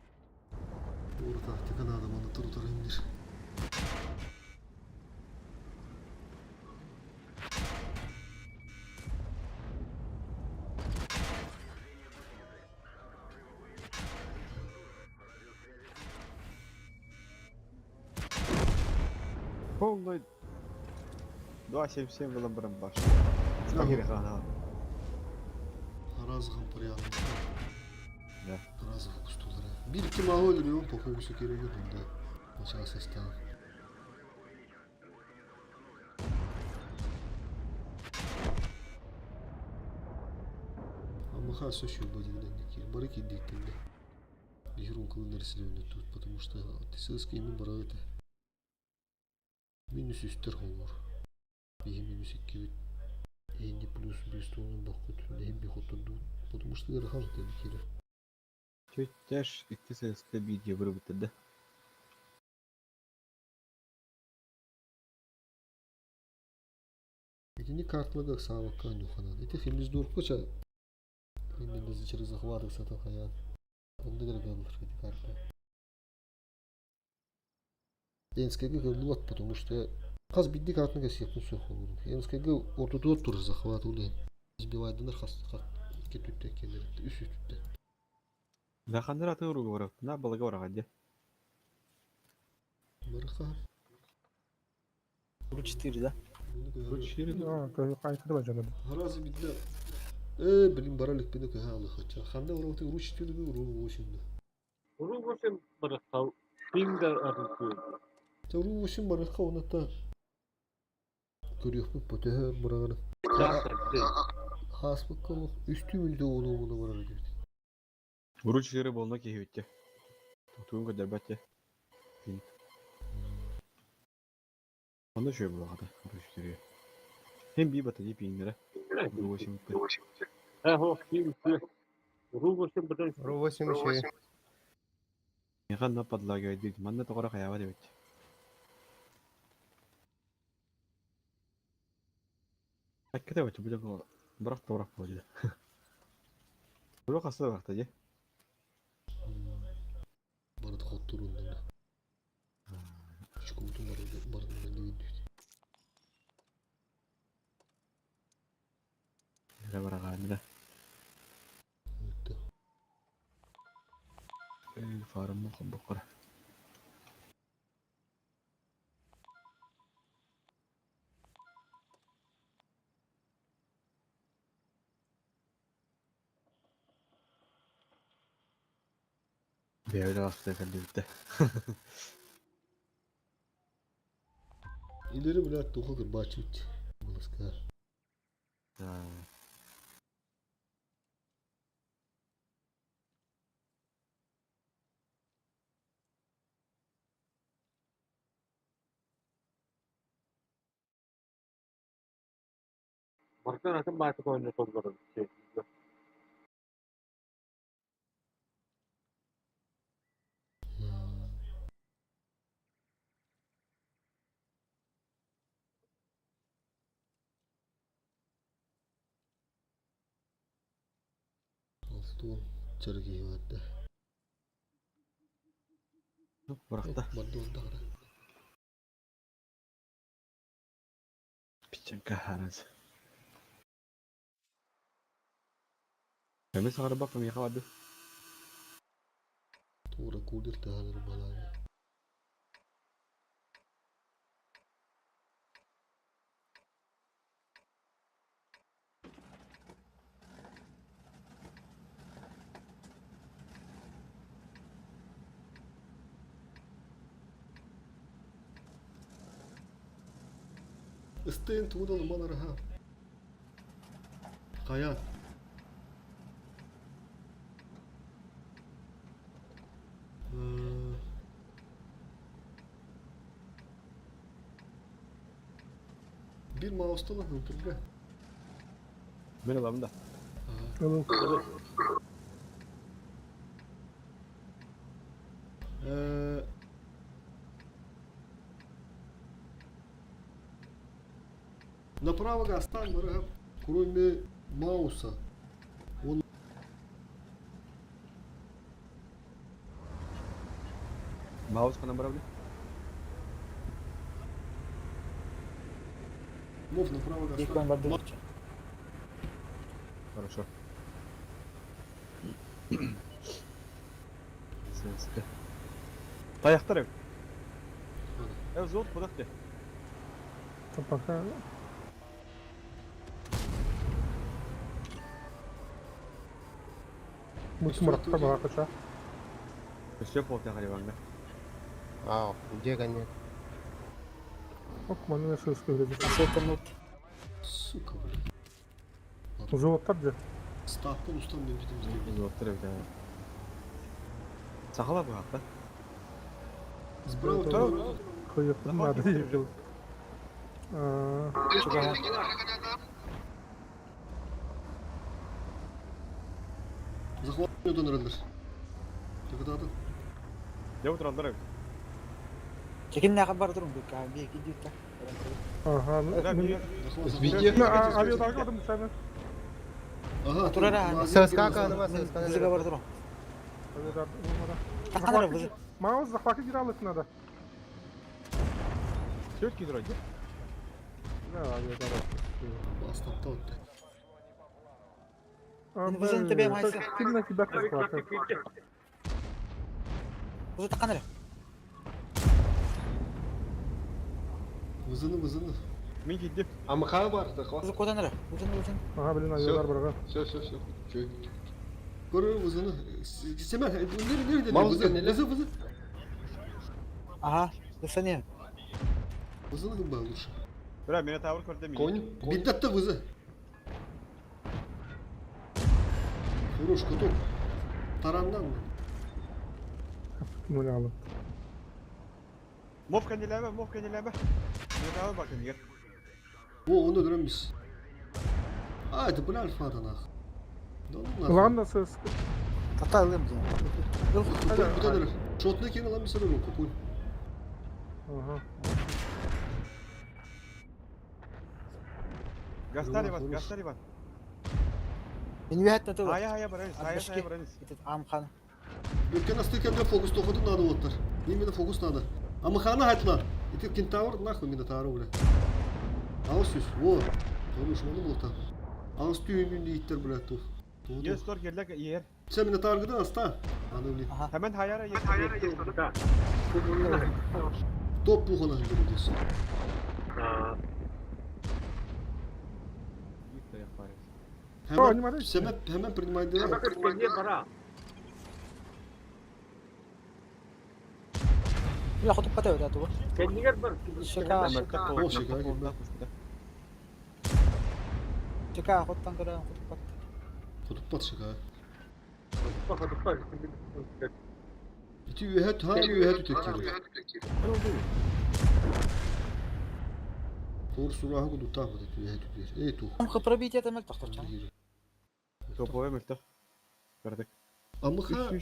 Doğru taktik adam anlatır otur indir. Vallahi. Doğa şemsiye bulan buram baş. Fakir kana. Arazı kampır yanında. Ya. Arazı kustulara. Bir iki mağı öldürüyorum. Pokoyu bir sökeri gördüm de. Maça sesten. Ama хорошо еще бодигденники. Барыки диктенде. Бихрун кылыныр силевне тут, потому что тесылский ми барыты. Минус үстер холмор. Бихи минус 2 бит. Энди плюс бестуунун бакка түнде эми хотурду. Потому что ырхан dedi kere. Çöğütler iktisasta bir diye bunu bitirdi. Эти картлагах сава каню ханан. Эти фильм из дуркоча. Именно за через захваты сата хаят. Онда дергалдыр эти карты. Энскеге кылдылат, потому что каз бидди картына кесепин сök болду. Энскеге ортодор тур захват улен. Избивайдынар хас кетүттө экендер. Үс үстүттө. Zahanlar atı uğru var. Ne balığı var hadi. Барыха. Urut 4 да. Kayıtlı bacana. Харази бидде. Блин, баралык биде кахалы хача. Ханда уралты уруч тюлүгү уруу ошунду. Bunu başım bırakalım. Şimdi arıyorum. Та уруу ошун барыха оната. Көрүөкпү потөһөр бураганы. Хас баккалы үстү мүлдө олугуна барар деп. Vuruş yeri boluna ki hütte. Tutuğun kadar batı. Onda şöyle bu arada. Vuruş yeri. Hem bir batı deyip inlere. Vuruş yeri. Eho, şimdi. Bunu başım bırak. Ру 8 şey. Ne kadar ne padla geldi. Manna tokara kaya var evet. Hakikaten evet. Bu da bırak da bırak böyle. Bırak hasta bırak da. Барыды хоттурунда. Чукумтун бардын видео. Ne bırak halinde. Өттү. Farım mı bakır. Bir öyle hasta geldi bitti. Илери блядь, тухо кырбачыт. Мылыска. Ha. Markan atın batık oyunu toplarım. Altı on. Çarık vatta. Bıraktı. Barda onda kadar. Piçenka haranız. Kami sakara bak kami yakalardı. Tuğra kudir tahanır balaya. Isteyin tuğdalı maları ha. Kaya. Bir mouse'da lan hımpırga. Ben alalım da. Oğlum, Направо га стань, врага. Кроме Мауса. Он Маус по направлю. Мов направо га İlk стань. ben barda duracağım. Хорошо. Сенске. Таяқтар еу. Зод құдақ де. пока. Мучим ракка бага кача. Көсеп болды ғалибаңда. где гонять? Ок, маны söz söyledi. Sektor not. Сука, блядь. Заводтар же. Стаппен устан мен битімізге. Зодтар еу. Сақала бұл хақта. Справа Tuh. тура. Kıyıklı надо егіл. Захват öden ырылдыр. Тегатады. Деп отыралдар еу. Çekin ne kadar durun bu kan bir iki dakika. Ага, Захват. Видео. авиадагы адам сәні. Ага. Тура да. Söz kalkanıma söz Bizi kalkanıma. kadar durun. Авиадагы. Takana bizi. Маус захваты гиралык надо. Söz ki duraydı. Да, авиадагы. Астапта өтті. Bizim de benim haysi. Сильно тебя захватывает. Bizi takana. Вызыны. Мен кетті. Амха бар, захват. Bizi kodanır. Uzun. Ага, блин, авиадар барға. Все. Чё? Көрі вызыны. Семен, нерede? Маус дöneli. Вызы. Aha. Lütfen. Вызыны кім бар лучше? Бля, мені тавыр көрді мен. Конь. Бинтатта вызы. Хорош, каток. Тараннан. Ну, алып. Мов кәнеләбі. Мені тавыр бak егер. О, onu öldüremeyiz. Haydi bu ne alfadan ah. Ne oldu lan? Ладно, сөз. Tata alayım diye. Bu da neler? Şotlu ekeni lan bir sefer o kupul. Ага. Гастар Иван. Beni bir hatta dur. Haya baranız. Haya baranız. Amkan. Gökten astıyken de fokus tokudun nadı otlar. Nimede fokus nadı. Ama kana hayt lan. İti kintavur nahуй mina tarı öyle. Ağız yüz. O. Konuşmalı bu tam. Ağız tüyünün ittir bırak tu. Yer stor geldik yer. Sen mina targıdan asta. Anı öyle. Hemen hayara yer. Top bu konu hızlı diyorsun. Hemen принимай дела. Ya kutup kata öyle tuh. Kendine bak. Şaka. O şeker gibi. Şaka kuttan kara kutup kata. Kutup bat şeker. Bak. İti üyehet ha üyehet tüketiyor. Фор сурахан ку дутаа бод түйе түйе. Эй тух. Амха пробитие темел тохторчан. Топовой мөлтө. Көрдік. Амха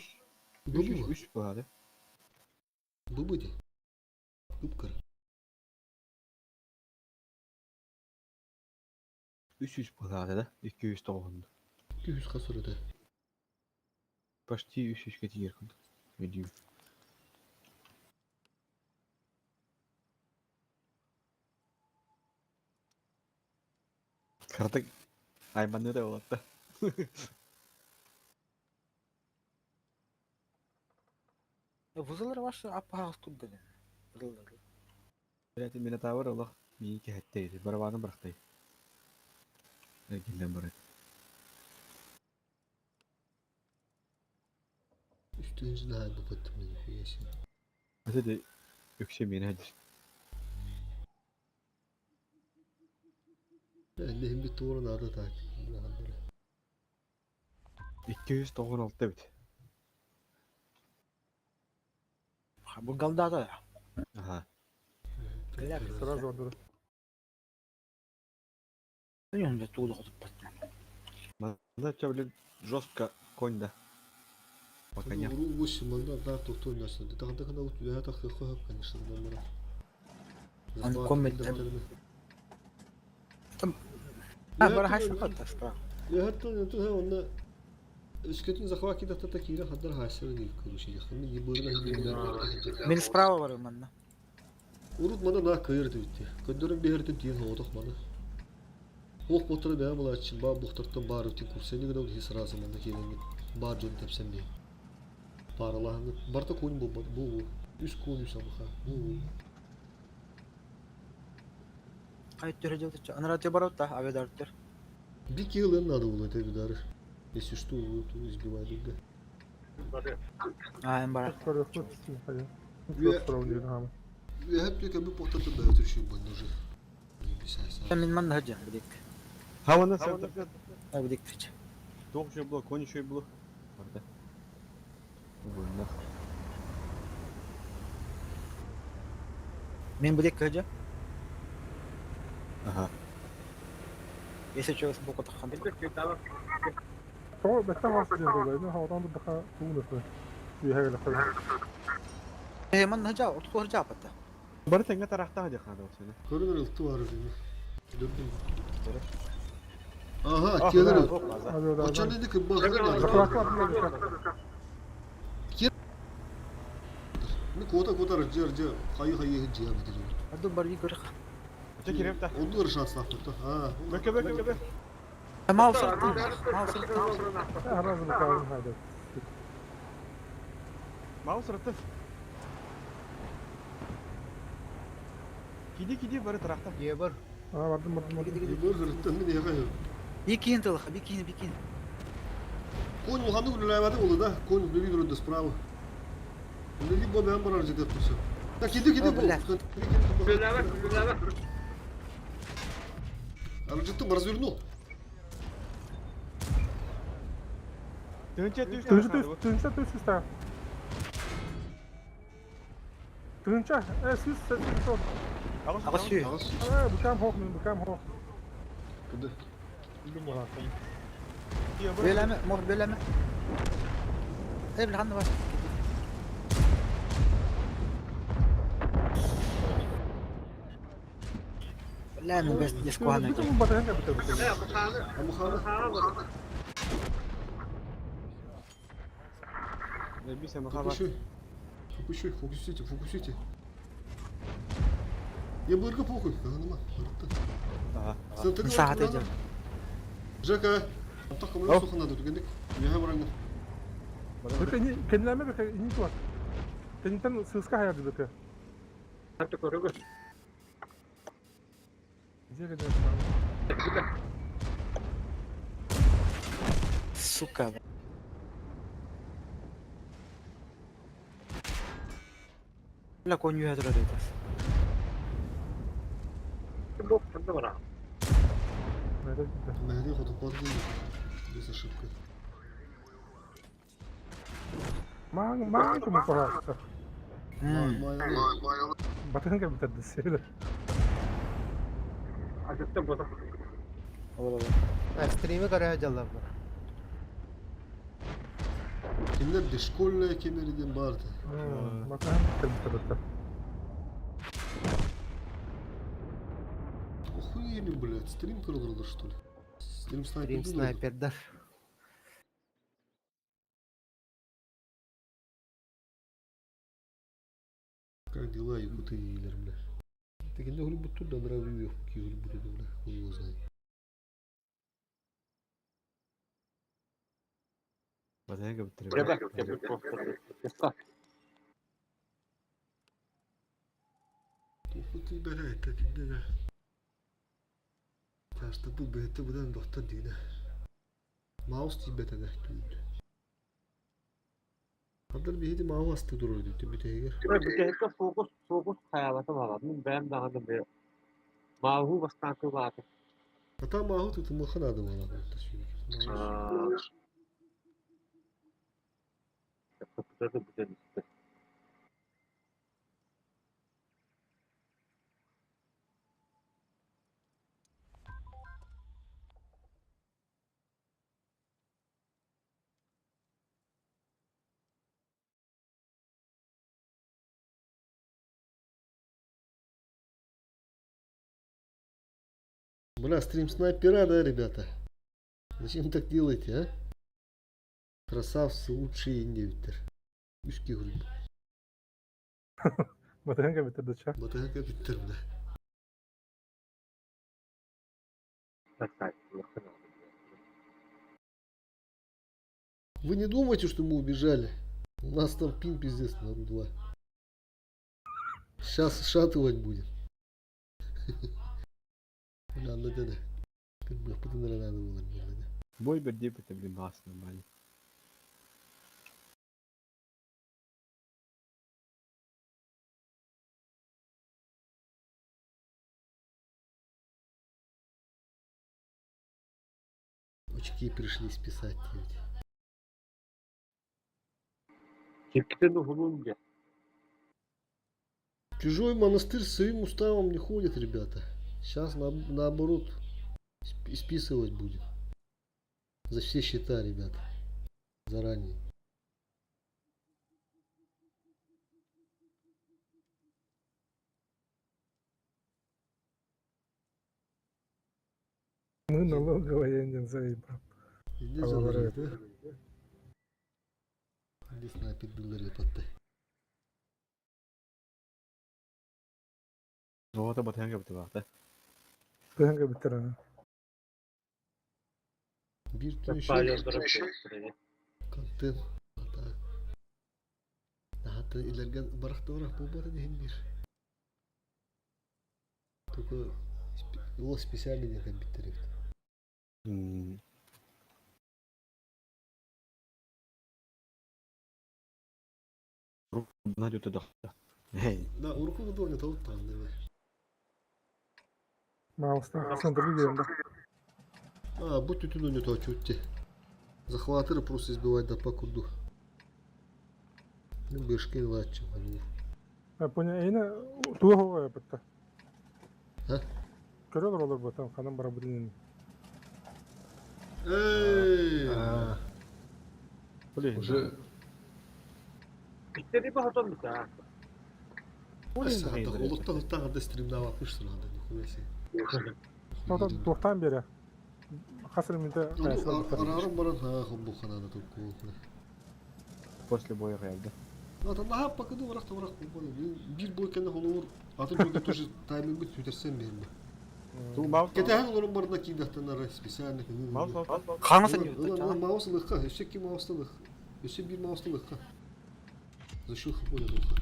бубу. Үш болады. Бубу де. Гүпкөр. Үш болады да. 290. 200 хасыр да. Почти 300 тигер күн. Өдеу. Кырдык айманы да болады. Вузылар ваш аппагас тудды. Вузылар. Бәләте менә тавыр олақ мені кәһәттейді. Барабаны бірақтай. Әгелден барады. Üstüncü daha bu batımı yaşıyor. Öte de ökse meni hadi. Ben de hem bir tuğrun adı takip. 296 bit. Bu galdada ya. Aha. Сразу отдыр. Önce tuğlu kutup batman. Мында çabuk жестко конь да. Пока не. Уру 8 манда да тоқтор нәрседі. Тағында қана ұтып я тақы қойып, конечно, номер. Он коммент. А, бара хаш фақат аспра. Я хаттан то онда Üsküt'ün захват кидата такира хаддар хасыр değil kuruşu yakın. Yibırına hidimler. Мен справа var manda. Urut mana daha kıyırdı bitti. Köndürün bir herdim değil hoğduk mana. Hoğ botalı beğen bula açın. Bağ buhtarttan bağır ötün kursayını gıda his razı manda kelini. Bağır jön tepsen bir. Bağır Allah'ın. Barta koyun bu. Üst koyun sabıha. Bu. Kayıt törece tutça. Anıratı barot da avedartır. Bir yılın adı ulu tabi darı. Если что, то избивали да. А, эмбара. Скоро тут hayır. Çok сравнили ama. Я hep diyor ki bu portada da ötürüşüyor bu nöjü. Sen min man hacı bidik. Havanda sırtı. Ha bidik fiç. Doğu şey bulu, konyu şey bulu. Orada. Bu ne? Мен bidik hacı. Aha. Если что, с боку тахан. Sonra bekle varsa diye dolayı. Havadan da daha tuğlu. Bir her lafı. Man hacı, otu hacı apatta. Barı tenge tarafta hadi kanka o seni. Körünür ıltı var öyle. Döndüm. Aha, gelir. Hadi o da. Açan dedi ki bak. Zaklatlar bir şey. Ne kota rıcı kayı hıcı ya bitir. Hadi bari görük. Öte kirep de. Oldu ırşat saflıkta. Ha. Böke. Mal sırtı. Mal sırtı. Her razı bakalım hadi. Mal sırtı. Kidi barı tarafta. Ебар. Aa vardım. Bir hırttan ne diye kayı. Бикин тылха, бикин. Конь уходу гуляет улы, да? Конь бери грудь справа. Либо ben bana aracı yapıyorsun. Так иди bu. Aracı da развернул. Dönünce Tünçe üstte. Tünçe, siz sor. Ağasıyor. Bekam hoch. Kıdı. Bildim bu hakkında. Böyle mi? Mor böyle mi? Hep hanım var. لا من بس يسكو هنا. Bütün bu batı hep biter. Ama xana. Bir sene hava. Фокусируйте. Я бырга похуй, каныма. Aha. Saat edeceğim. Жека. Takımına sokun adı tükendik. Ya bırakma. Bekle kendilerine bekle. İnci var. Kendinden sığıska hayaldi bekle. Tanto corrego. Diye gidelim. Сука. La coño ya otra vez. Bok tanto bana. Nerede gitti? Mehdi fotoğraf değil. Без ошибка. Mang cuma korasta. Hmm. Maya. Batı hep biter de seyler. Açıkta bu da. Olur olur. Stream'i karaya jallar. Kimler de şkolla kemeriden bardı. Bakalım bitti. Охуели, блядь, стрим кырылыр, что ли? Стрим Stream снайпер. sniper'дар. Как дела, ебутыйлер, бля? Так инде хули буттур да нравы yok ki хули будет, бля, хуй его знает. Батарейка биттире. Burada yapıyor poster. Тухуты, блядь, так инде да. Ташта bu бете будан доктор дейді. Маус тибет ана түйді. Kadar bir hedi mavi hasta durur dedi bir teger. Bir de hep fokus hayalata bağladım. Ben daha da bir mahu bastante var. Hatta mahu tutumu kanadı bana bu taşıyor. Kapıda da güzel işte. Бля, стрим снайпера, да, ребята? Зачем так делаете, а? Красавцы, лучшие индивидуальные. Üçki grup. Bakalım bitirdi ça. Bataka bitirdim de. Вы не думайте, что мы убежали. У нас там пин пиздец на Ру-2. Сейчас шатывать будем. Бля, надо да. Как бы потом надо было. Бой bir diye bitebilir aslında bence. Очки пришлись писать ведь. Çiftlikten de hulunca. Чужой монастырь с своим уставом не ходит, ребята. Сейчас наоборот списывать будем. За все счета, ребята. Заранее. Мы налоговая не заебал. Иди Allah'a заложи, emanet. да? Иди снайпер билleri patla. O da batareyka bitti baktı. Bakalım bitir ha. Bir tür Bayağı şey. durabiliyor. Контент. Hatta ilergen barakta olarak bu bana değil bir. Только его специально не компьютерит. Buna götü de. Hey. Да, урку удобно, то вот там, давай. Mouse'dan sındırı yerinde. А, будь тютюну не то, чуть-чуть. Захватыры просто избивать да по куду. Ну, бешки лачи, ну. Bu ne yine tuğ hava yapıttı. Ha? Görüyorlar olur bu tam kanın bara bilin. Эй! Уже İşte bir bahaton bir daha. Асада, улуттан ада стримдап атмыштыр анда, нихуя себе. Orada doğuktan beri. Kasır mıydı? Арарым баран, bu kanada только. После боя geldi. Ата нахап покаду варакта варак болбоду. Бир бой кene холовур. Атын жолда тоже тайминг бит түтерсем берме. Tu mouse. Кетеген олорун барына кийдактанар специально. Mouse. Kanası gibi. Маус лыхка, эшек ки маус лых. Эше бир маус лыхка. За что хуй лыхка.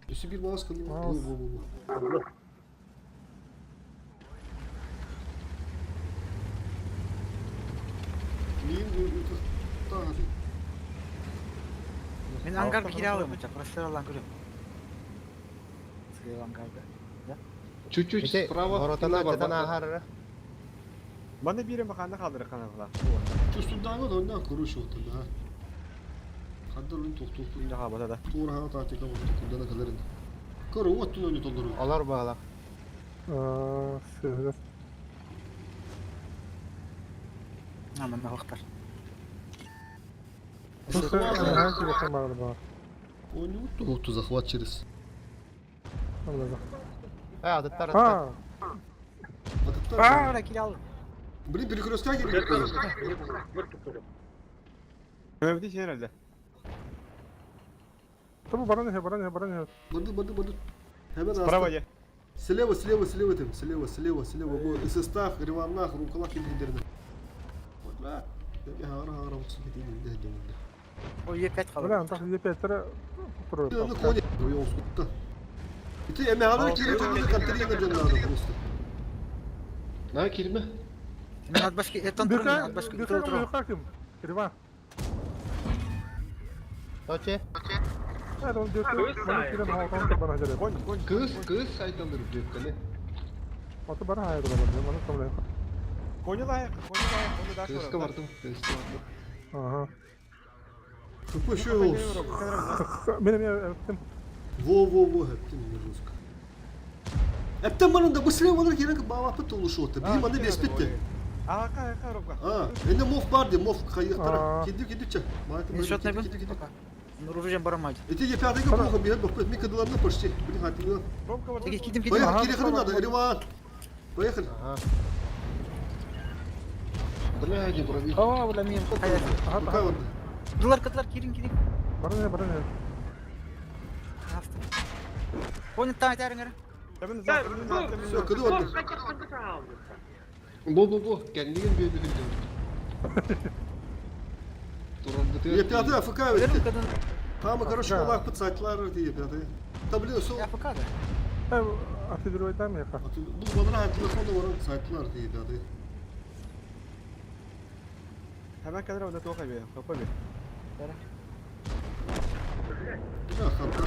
Эше бир маус кылы. Маус. Мин bu tadı. Ben Ankara'da kiralıyorum hocam. Profesyonel Ankara'yım. Sıkıyor Ankara'da. чуть-чуть İşte справа. Horotana var, açıdan bak. ahar. Bana bir makanda kaldır kanallar. Чувствудан да ondan kuruş oldu da. Kadar onu tok tok. Şimdi havada da. Tuğra ha tatika bu kudana kadar. Kuru otun onu dolduruyor. Alar bağla. Söyle. Aman ne vaktar. Слушай, her şey yakın bağlı bağlı. Он не вот то захват через. Allah Adıtlar Allah. adıtlar. Ha, Atıklar. Aaa oraya kill aldım. Блин, перекрестка гириyor. Öyle bir şey herhalde. tabi bana ne, bana ne, bana ne. Бады. Hemen Справа hasta. ye. Слева там. Слева. Bu ısıstah, rivanlah, rukalak indirdi. Valla. Ya hara olsun gideyim de deminde. O yepet kaldı. Ulan tak bir petre oturuyor. Bir onu koy. Yo uskutta. Bitti eme haber kiri tutuldu kattırıyor canları просто. На, кирме. Надо başka etan Bir turun. Надо başka bir bir tur. yukarı kim? Kirivan. Toçe. Evet onu diyor ki bana kirin halkan da bana acele. Kız saytaları diyor ne? Atı bana hayır olamaz. Bana kabul et. Konya da ayak. Onu daha Kızka sonra. vardım. Kızka vardım. Aha. Какой еще Benim yaptım. Во, heptim русска. Hepten bana da bu silah olarak yerine bağlı pıt oluşuyordu. Benim adı bespitti. Aka robka. Ha, ende mof vardı, mof kayık taraf. Aa. Gidip. Ne shot ne bu? Ружьем барамаги. Эти я пятый год плохо бегает, мы когда ладно почти. Блин, хватит. Robka var. Gidin. Поехали, Кирихану надо, Риван. Поехали. Бля, не пробил. Aa ulan miyim? Hayır. Пока вот. Dular katlar girin. Bana ne. Hafta. Onu tane ngara. Tabii Все, куда вот? Бо. Kendin bir ödül diyor. Turanda Я пятый АФК Ölüm ведь. kadın. Там, короче, кулак пацаклар diye пятый. Та блин, сол. Ya fakada. Ev atı bir oydan mı yakar? Bu bana telefonda var saytlar diye pятый. Hemen kadar onda toka bir. Topa bir. Да, хантар.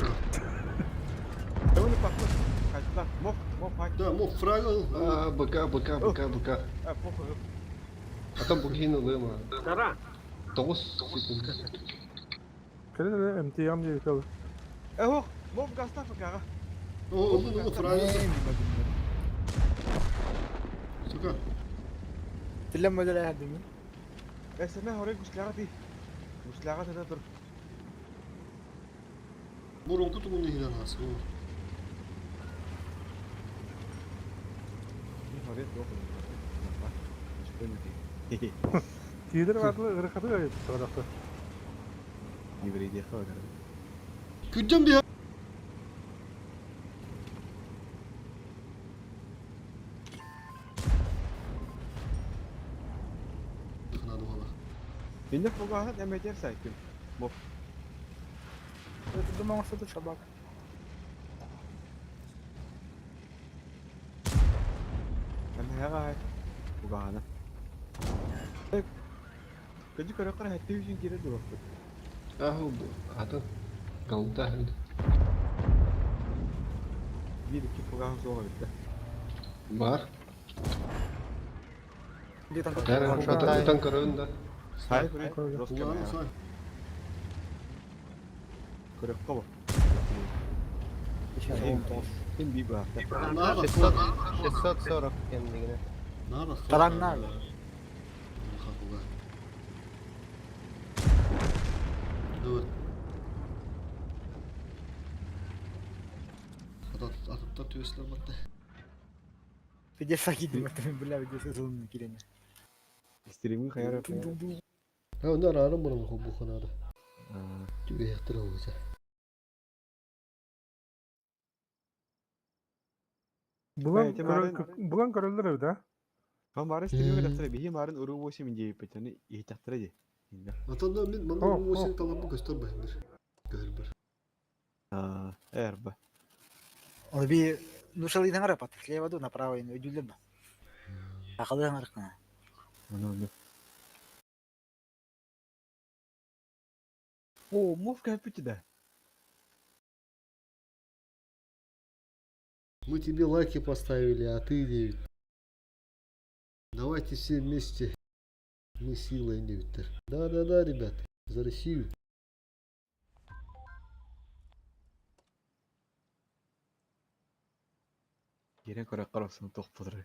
Tabii patlı. Kaçtılar. Mof hak. Да, мов фрагл. быка. Ha poku. А там богиня лема. Tara. 9 секунд. Kere de emtiyam diye yıkalı. Mof gasta fakara. О, фрагл. Сука. Dilen böyle yardım. Esme oraya güçlere değil. Güçlere de dur. Бурон куту bunu hilan has. Oraya yok. Tiyidir vardı ırkatı da yetişti tarafta. İbrahim diye kadar. Güccem bir. Kınadı valla. Binde fogahat emecer saydım. Mof. Dur mağazada şabak. Ben her ay fogahana. Kaçı kara kara hatta yüzün geri dur. Ahı adam. Kaldı. Bir iki fogahın sonra bitti. Var. Bir tane. Där utan karında. Hayır buraya. Rost Kulağını kama ya. say. Kırık kaba. Kim bir bak. Nara. 640 kendine. Nara. Taran nerede? Evet. Atıp tüyesler madde. Bir defa gidin. Muhtemelen böyle videosu sonunu girene. Streaming kayar yapıyor. Ha onda ararım bunu bu kanada. Tüye yatırı olacak. Bulan karılır evde. Kan bari streaming yaptırıyor. Bir marın uru boşu mince yapıyor. İyi taktırıyor. Atanda ben bana bu sen talabı göster bayındır. Görber. Eğer bu. Onu bir Nuşalı idang rapat. Слева ду направо ini ujulnya bah. Akalı ngarakna. Onu. О, мов капите да. Мы тебе лайки поставили, а ты 9. Давайте все вместе. Мы силой 9. Да, ребят. За Россию. Yine kara karasını tokpudurur.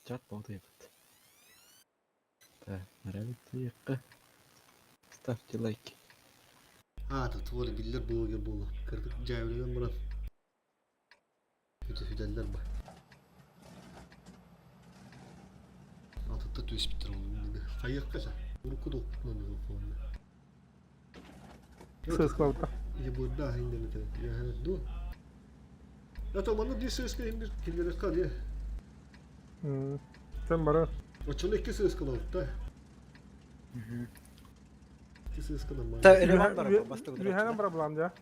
Чат болду ебет. Так, нравится якка. Ставьте лайки. Ha da tuvalı biller bu gibi bulu. Kırdık cayvriyen buran. Kötü fideller bak. Atıtta tüys bitir onu. Hayır kaça. Bunu kudu kullanıyor bu konuda. Söz kılavuzda. Ya bu daha internet. Ya du. Ya tamam bir ses indir. Kimlere kal ya. Sen bana Açılı iki ses kılavuz da. İki ses kılavuz. Та элемандар бастык. Юханам бара буламжа.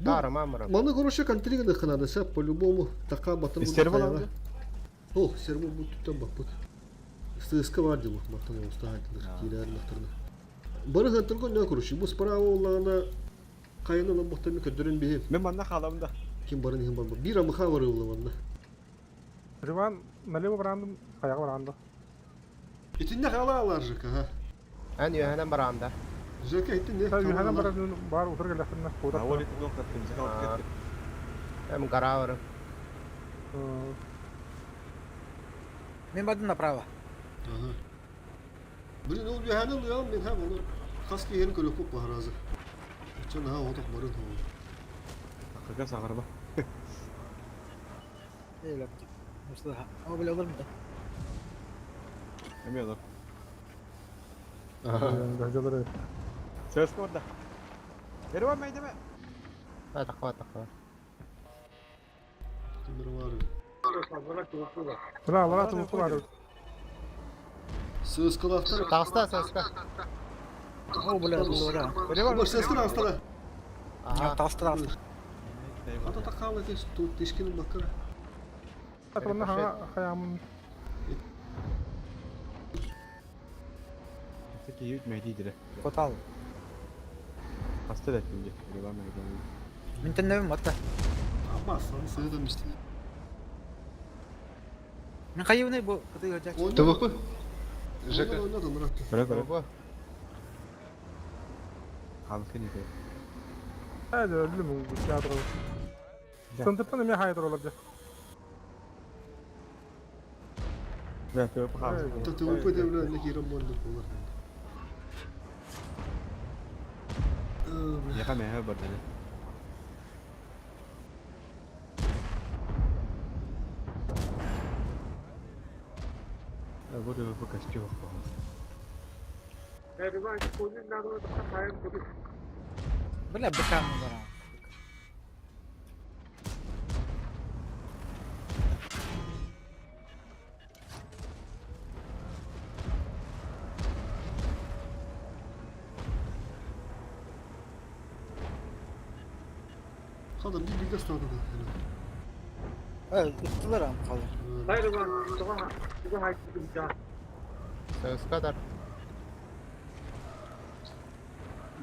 Даром, амрам. Маны короче контригы да канадаса по-любому така батын. Истер балам. О, сермо bu tutan bak bak. Сыска var diyor bak batın usta hayatlar. Kiler naktarına. Bana hatırlı ne kuruşu? Bu spara oğlana kayın olan muhtemelen kötürün bir Мен манда халамда. kim barın hem barın. Bir amı var oğlana. Риван налево барандым, аяга баранды. İtin ne kala alarcık ha. Ан юханан барамда. Zöke itin ne? Та юханам барандым бар утыр келесине. Аволит нокта тимзе халып кетти. Эм гаравар. Мен бардым направо. Aha. Bir ne oluyor hanım ya ben hem onu kaskı yerin körü kop bahar hazır. Çan ha otak barın ha. Акырга сагарба. Эйлеп. Муста. О, биле olur mu da? Эме алар. Дажалары. Söz orada. Erwan meydeme. Атаква, атаква. Kimdir var? Бара, бара тугу бар. Söz kılaftar. Тагыста саска. О, биле olur. Erwan Ama ses kılaftar. Я тастыр. Ata takalı teş tut teşkinin bakır. Атымны хага хаямын. Peki yut meydiydi. Котал. Hasta da şimdi. Erwan meydeme. Мен тендебим атта. Ama sana söylemiştim. Мен кайыбыны бу кыты көржак. ТВП? ЖК. Oynadım Murat. Bırak bırak. Ого. Halkı ne diyor? Hadi öldüm bu tiyatro. Sıntıptan emeğe hayatır olacak. Ben tövbe kalsın. Tatlı bu devre ne kiram vardı bunlar. Yaka mehe bardane. Bu da bu kaçtı bak. Биле бекам бара. Kadın bir de sağda da. Э, ыктылар ам калды. Саскадар.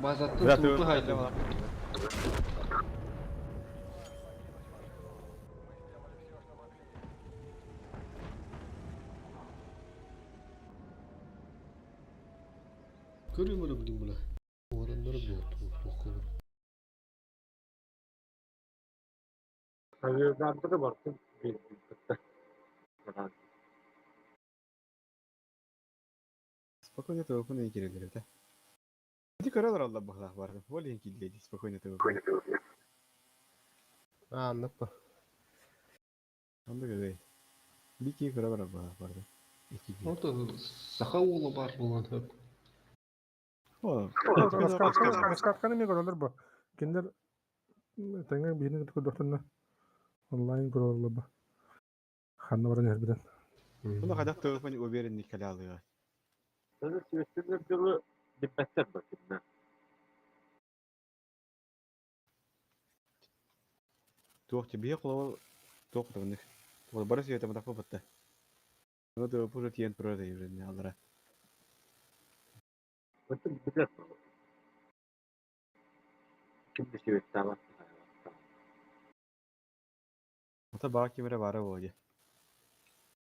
Базаттын Biraz ТВП tövbe haydi. var. Görüyor musun bileyim bula? O adamlara bir orta bu olur. Hayırlarda da baktım. Спокойно тövbe ne girebilir de. Hadi karalar Allah bakla vardı. Volin killedi. Спокойно tövbe. Anlık bu. Anda göre. Bir iki karalar vardı. İki iki. Orada Сахаула бар болған хөп. Oğlum. Раскатканы эме көрөлөр бу. Кендер таңга бирин көрдөктөрүнө онлайн көрөлөр бу. Ханна баран жербиден. Buna kadar tövbe öberin nikali alıyor. Sana süresinde yılı dipbetten bakayım ben. Tuhçu bir kulağı tuhçu. Bu barış yöntemi de kapattı. O da bu tiyan pro da yürüyor aldıra. Bakın bir de kim bir şey tamam. O da bak kimere var o hoca.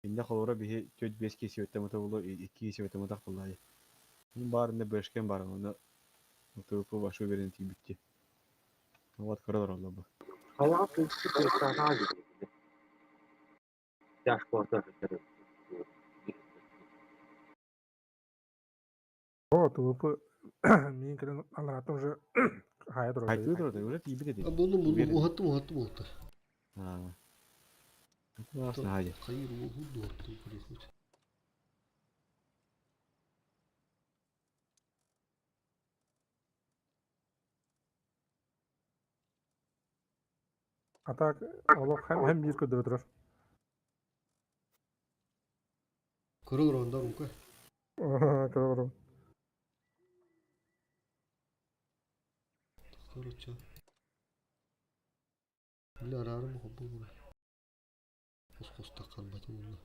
Şimdi kalora bir çöz 5 kişi yöntemi de olur 2 kişi yöntemi de kullanıyor. Bunun barında başkan var onu. O bu başı verin tip bitti. O kadar Allah bu. Hava kılıçlı bir tane ağacı. Dashboard'a О, тупы. Мен кирен алатын уже хая дуру. Хайты тұрды, уже тибет еді. Buldum. Uhattım olta. Классно, Хади. Hayır o hudu attım buraya хоть. Атак олох hem bir ködür durur. Kırı kırı muka. Кыргырым. Короче. Бля арарым хоббу бура. Хос таккан батым.